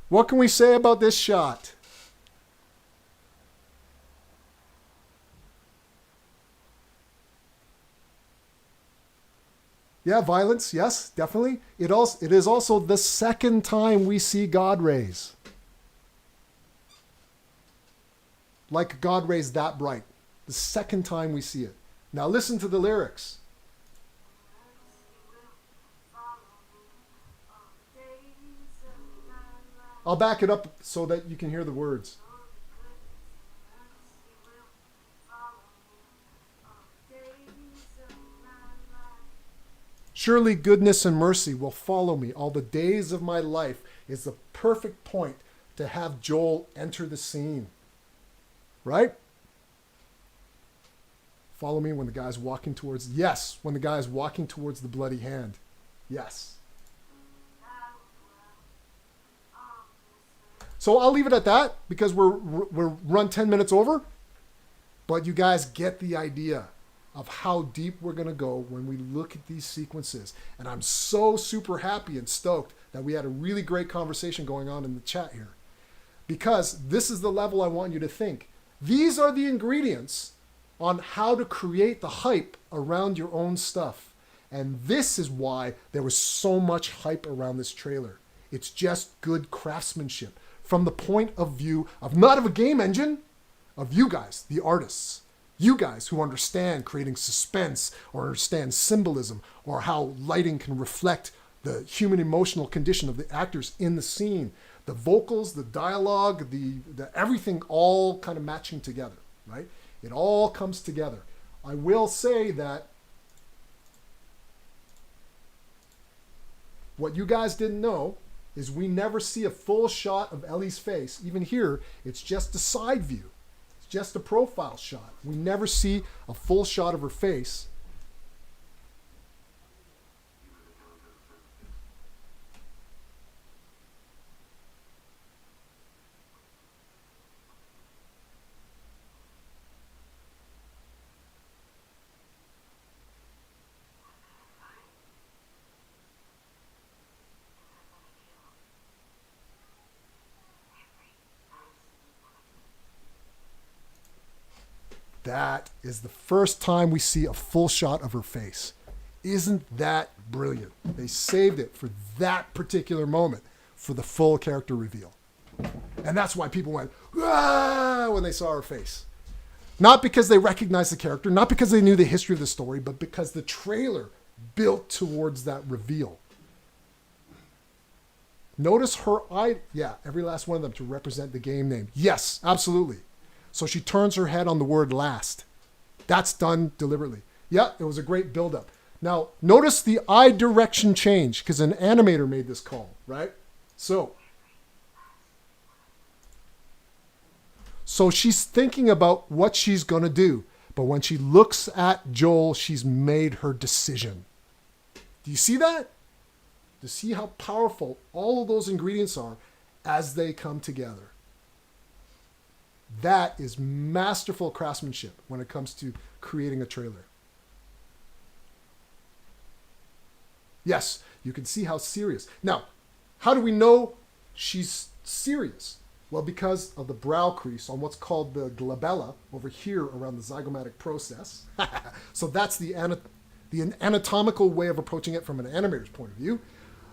What can we say about this shot? Yeah, violence, yes, definitely. It is also the second time we see God rays. Like God rays that bright. The second time we see it. Now listen to the lyrics. I'll back it up so that you can hear the words. Surely goodness and mercy will follow me all the days of my life is the perfect point to have Joel enter the scene. Right? Follow me when the guy's walking towards... Yes, when the guy is walking towards the bloody hand. Yes. So I'll leave it at that because we're run 10 minutes over. But you guys get the idea of how deep we're going to go when we look at these sequences. And I'm so super happy and stoked that we had a really great conversation going on in the chat here. Because this is the level I want you to think. These are the ingredients on how to create the hype around your own stuff. And this is why there was so much hype around this trailer. It's just good craftsmanship from the point of view of not of a game engine, of you guys, the artists. You guys who understand creating suspense or understand symbolism or how lighting can reflect the human emotional condition of the actors in the scene. The vocals, the dialogue, the everything all kind of matching together, right? It all comes together. I will say that what you guys didn't know is we never see a full shot of Ellie's face. Even here, it's just a side view. It's just a profile shot. We never see a full shot of her face. That is the first time we see a full shot of her face. Isn't that brilliant? They saved it for that particular moment for the full character reveal. And that's why people went, ah, when they saw her face. Not because they recognized the character, not because they knew the history of the story, but because the trailer built towards that reveal. Notice her eye, yeah, every last one of them to represent the game name. Yes, absolutely. So she turns her head on the word last. That's done deliberately. Yeah, it was a great build-up. Now, notice the eye direction change because an animator made this call, right? So she's thinking about what she's going to do. But when she looks at Joel, she's made her decision. Do you see that? Do you see how powerful all of those ingredients are as they come together? That is masterful craftsmanship when it comes to creating a trailer. Yes, you can see how serious. Now, how do we know she's serious? Well, because of the brow crease on what's called the glabella over here around the zygomatic process. So that's the anatomical way of approaching it from an animator's point of view.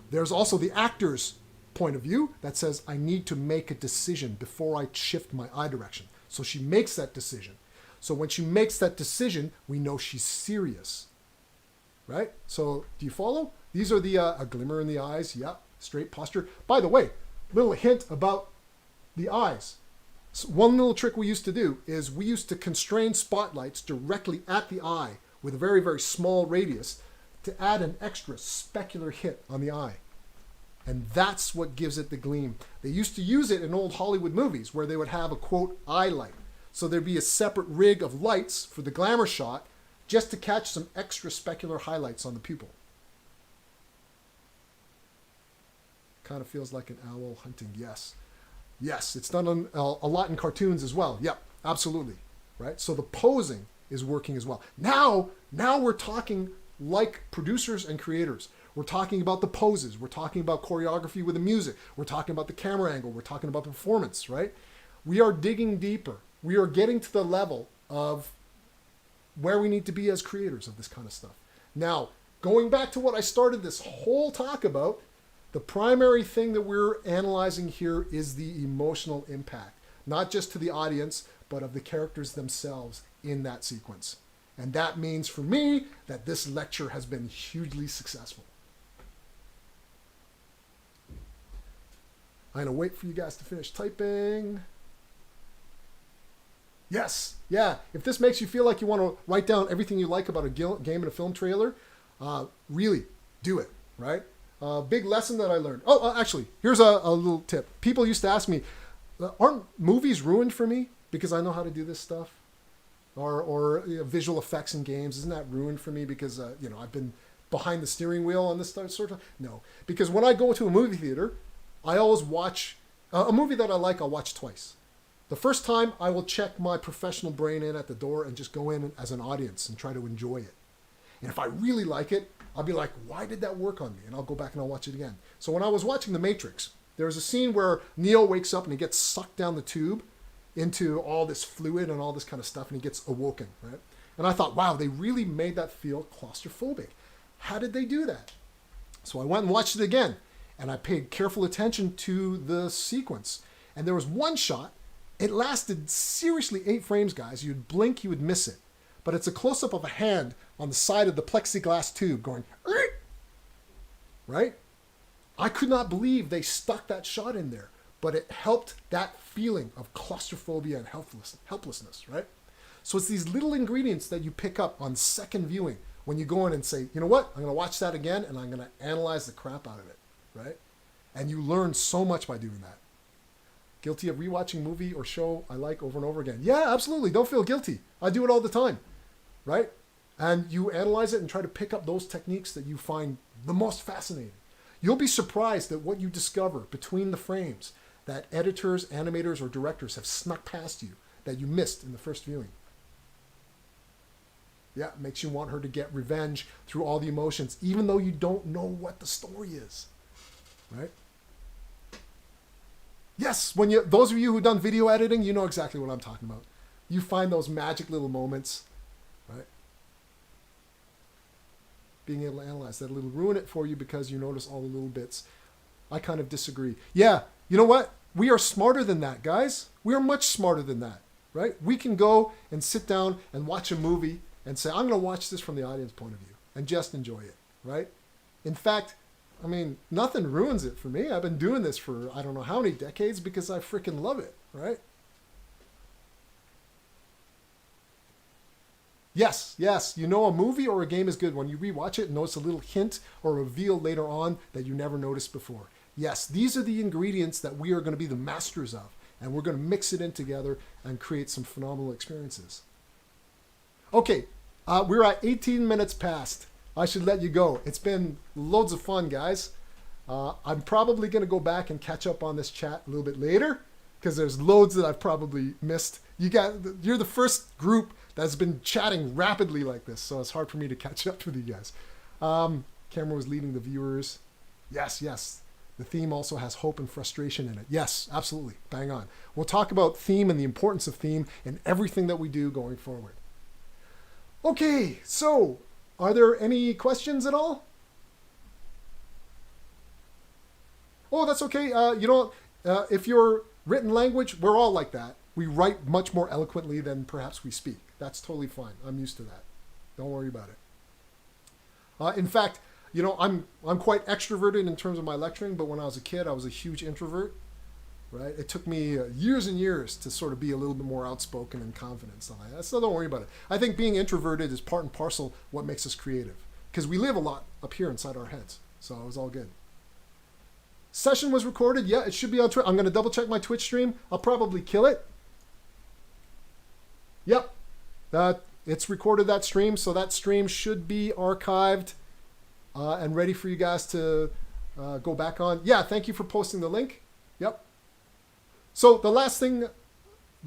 There's also the actor's point of view that says, I need to make a decision before I shift my eye direction. So she makes that decision. So when she makes that decision, we know she's serious. Right? So do you follow? These are the a glimmer in the eyes. Yeah, straight posture. By the way, little hint about the eyes. So one little trick we used to do is we used to constrain spotlights directly at the eye with a very, very small radius to add an extra specular hit on the eye. And that's what gives it the gleam. They used to use it in old Hollywood movies where they would have a, quote, eye light. So there'd be a separate rig of lights for the glamour shot just to catch some extra specular highlights on the pupil. Kind of feels like an owl hunting. Yes. Yes, it's done a lot in cartoons as well. Yep, absolutely. Right? So the posing is working as well. Now we're talking like producers and creators. We're talking about the poses. We're talking about choreography with the music. We're talking about the camera angle. We're talking about performance, right? We are digging deeper. We are getting to the level of where we need to be as creators of this kind of stuff. Now, going back to what I started this whole talk about, the primary thing that we're analyzing here is the emotional impact, not just to the audience, but of the characters themselves in that sequence. And that means for me that this lecture has been hugely successful. I'm going to wait for you guys to finish typing. Yes, yeah. If this makes you feel like you want to write down everything you like about a game and a film trailer, really do it, right? Big lesson that I learned. Oh, actually, here's a little tip. People used to ask me, aren't movies ruined for me because I know how to do this stuff? Or visual effects in games, isn't that ruined for me because, I've been behind the steering wheel on this sort of... No, because when I go to a movie theater, I always watch... a movie that I like, I'll watch twice. The first time, I will check my professional brain in at the door and just go in as an audience and try to enjoy it. And if I really like it, I'll be like, why did that work on me? And I'll go back and I'll watch it again. So when I was watching The Matrix, there was a scene where Neo wakes up and he gets sucked down the tube into all this fluid and all this kind of stuff, and he gets awoken, right? And I thought, wow, they really made that feel claustrophobic. How did they do that? So I went and watched it again, and I paid careful attention to the sequence. And there was one shot. It lasted seriously 8 frames, guys. You'd blink, you would miss it. But it's a close-up of a hand on the side of the plexiglass tube going, right? I could not believe they stuck that shot in there, but it helped that feeling of claustrophobia and helplessness, right? So it's these little ingredients that you pick up on second viewing when you go in and say, you know what, I'm going to watch that again and I'm going to analyze the crap out of it, right? And you learn so much by doing that. Guilty of rewatching movie or show I like over and over again. Yeah, absolutely. Don't feel guilty. I do it all the time, right? And you analyze it and try to pick up those techniques that you find the most fascinating. You'll be surprised at what you discover between the frames that editors, animators, or directors have snuck past you that you missed in the first viewing. Yeah, it makes you want her to get revenge through all the emotions, even though you don't know what the story is, right? Yes, those of you who've done video editing, you know exactly what I'm talking about. You find those magic little moments, right? Being able to analyze that, it'll ruin it for you because you notice all the little bits. I kind of disagree. Yeah, you know what? We are smarter than that, guys. We are much smarter than that, right? We can go and sit down and watch a movie and say, I'm going to watch this from the audience point of view and just enjoy it, right? In fact, I mean, nothing ruins it for me. I've been doing this for I don't know how many decades because I freaking love it, right? Yes, you know a movie or a game is good when you rewatch it and notice a little hint or reveal later on that you never noticed before. Yes, these are the ingredients that we are going to be the masters of, and we're going to mix it in together and create some phenomenal experiences. Okay, we're at 18 minutes past. I should let you go. It's been loads of fun, guys. I'm probably going to go back and catch up on this chat a little bit later because there's loads that I've probably missed. You're the first group that's been chatting rapidly like this, so it's hard for me to catch up with you guys. Cameron was leading the viewers. Yes. The theme also has hope and frustration in it. Yes, absolutely. Bang on. We'll talk about theme and the importance of theme in everything that we do going forward. Okay, so are there any questions at all? Oh, that's okay. If you're written language, we're all like that. We write much more eloquently than perhaps we speak. That's totally fine. I'm used to that. Don't worry about it. In fact, I'm quite extroverted in terms of my lecturing, but when I was a kid, I was a huge introvert, right? It took me years and years to sort of be a little bit more outspoken and confident and stuff like that. So don't worry about it. I think being introverted is part and parcel what makes us creative because we live a lot up here inside our heads. So it was all good. Session was recorded. Yeah, it should be on Twitch. I'm going to double check my Twitch stream. I'll probably kill it. Yep. It's recorded that stream, so that stream should be archived and ready for you guys to go back on. Yeah, thank you for posting the link. Yep. So the last thing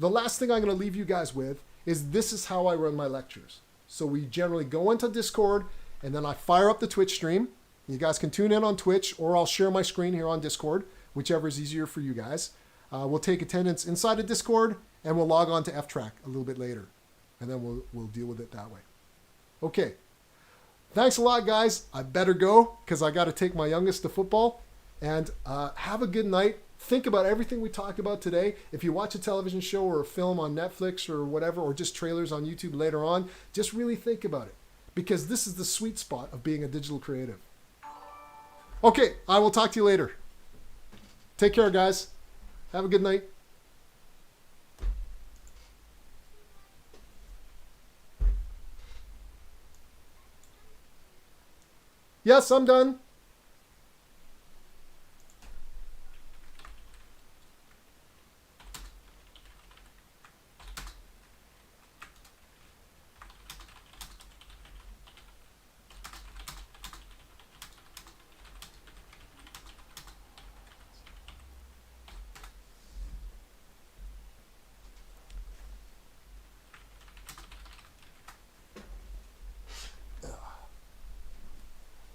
I'm going to leave you guys with is this is how I run my lectures. So we generally go into Discord, and then I fire up the Twitch stream. You guys can tune in on Twitch, or I'll share my screen here on Discord, whichever is easier for you guys. We'll take attendance inside of Discord, and we'll log on to F-Track a little bit later. And then we'll deal with it that way. Okay. Thanks a lot, guys. I better go because I got to take my youngest to football. And have a good night. Think about everything we talked about today. If you watch a television show or a film on Netflix or whatever, or just trailers on YouTube later on, just really think about it. Because this is the sweet spot of being a digital creative. Okay, I will talk to you later. Take care, guys. Have a good night. Yes, I'm done.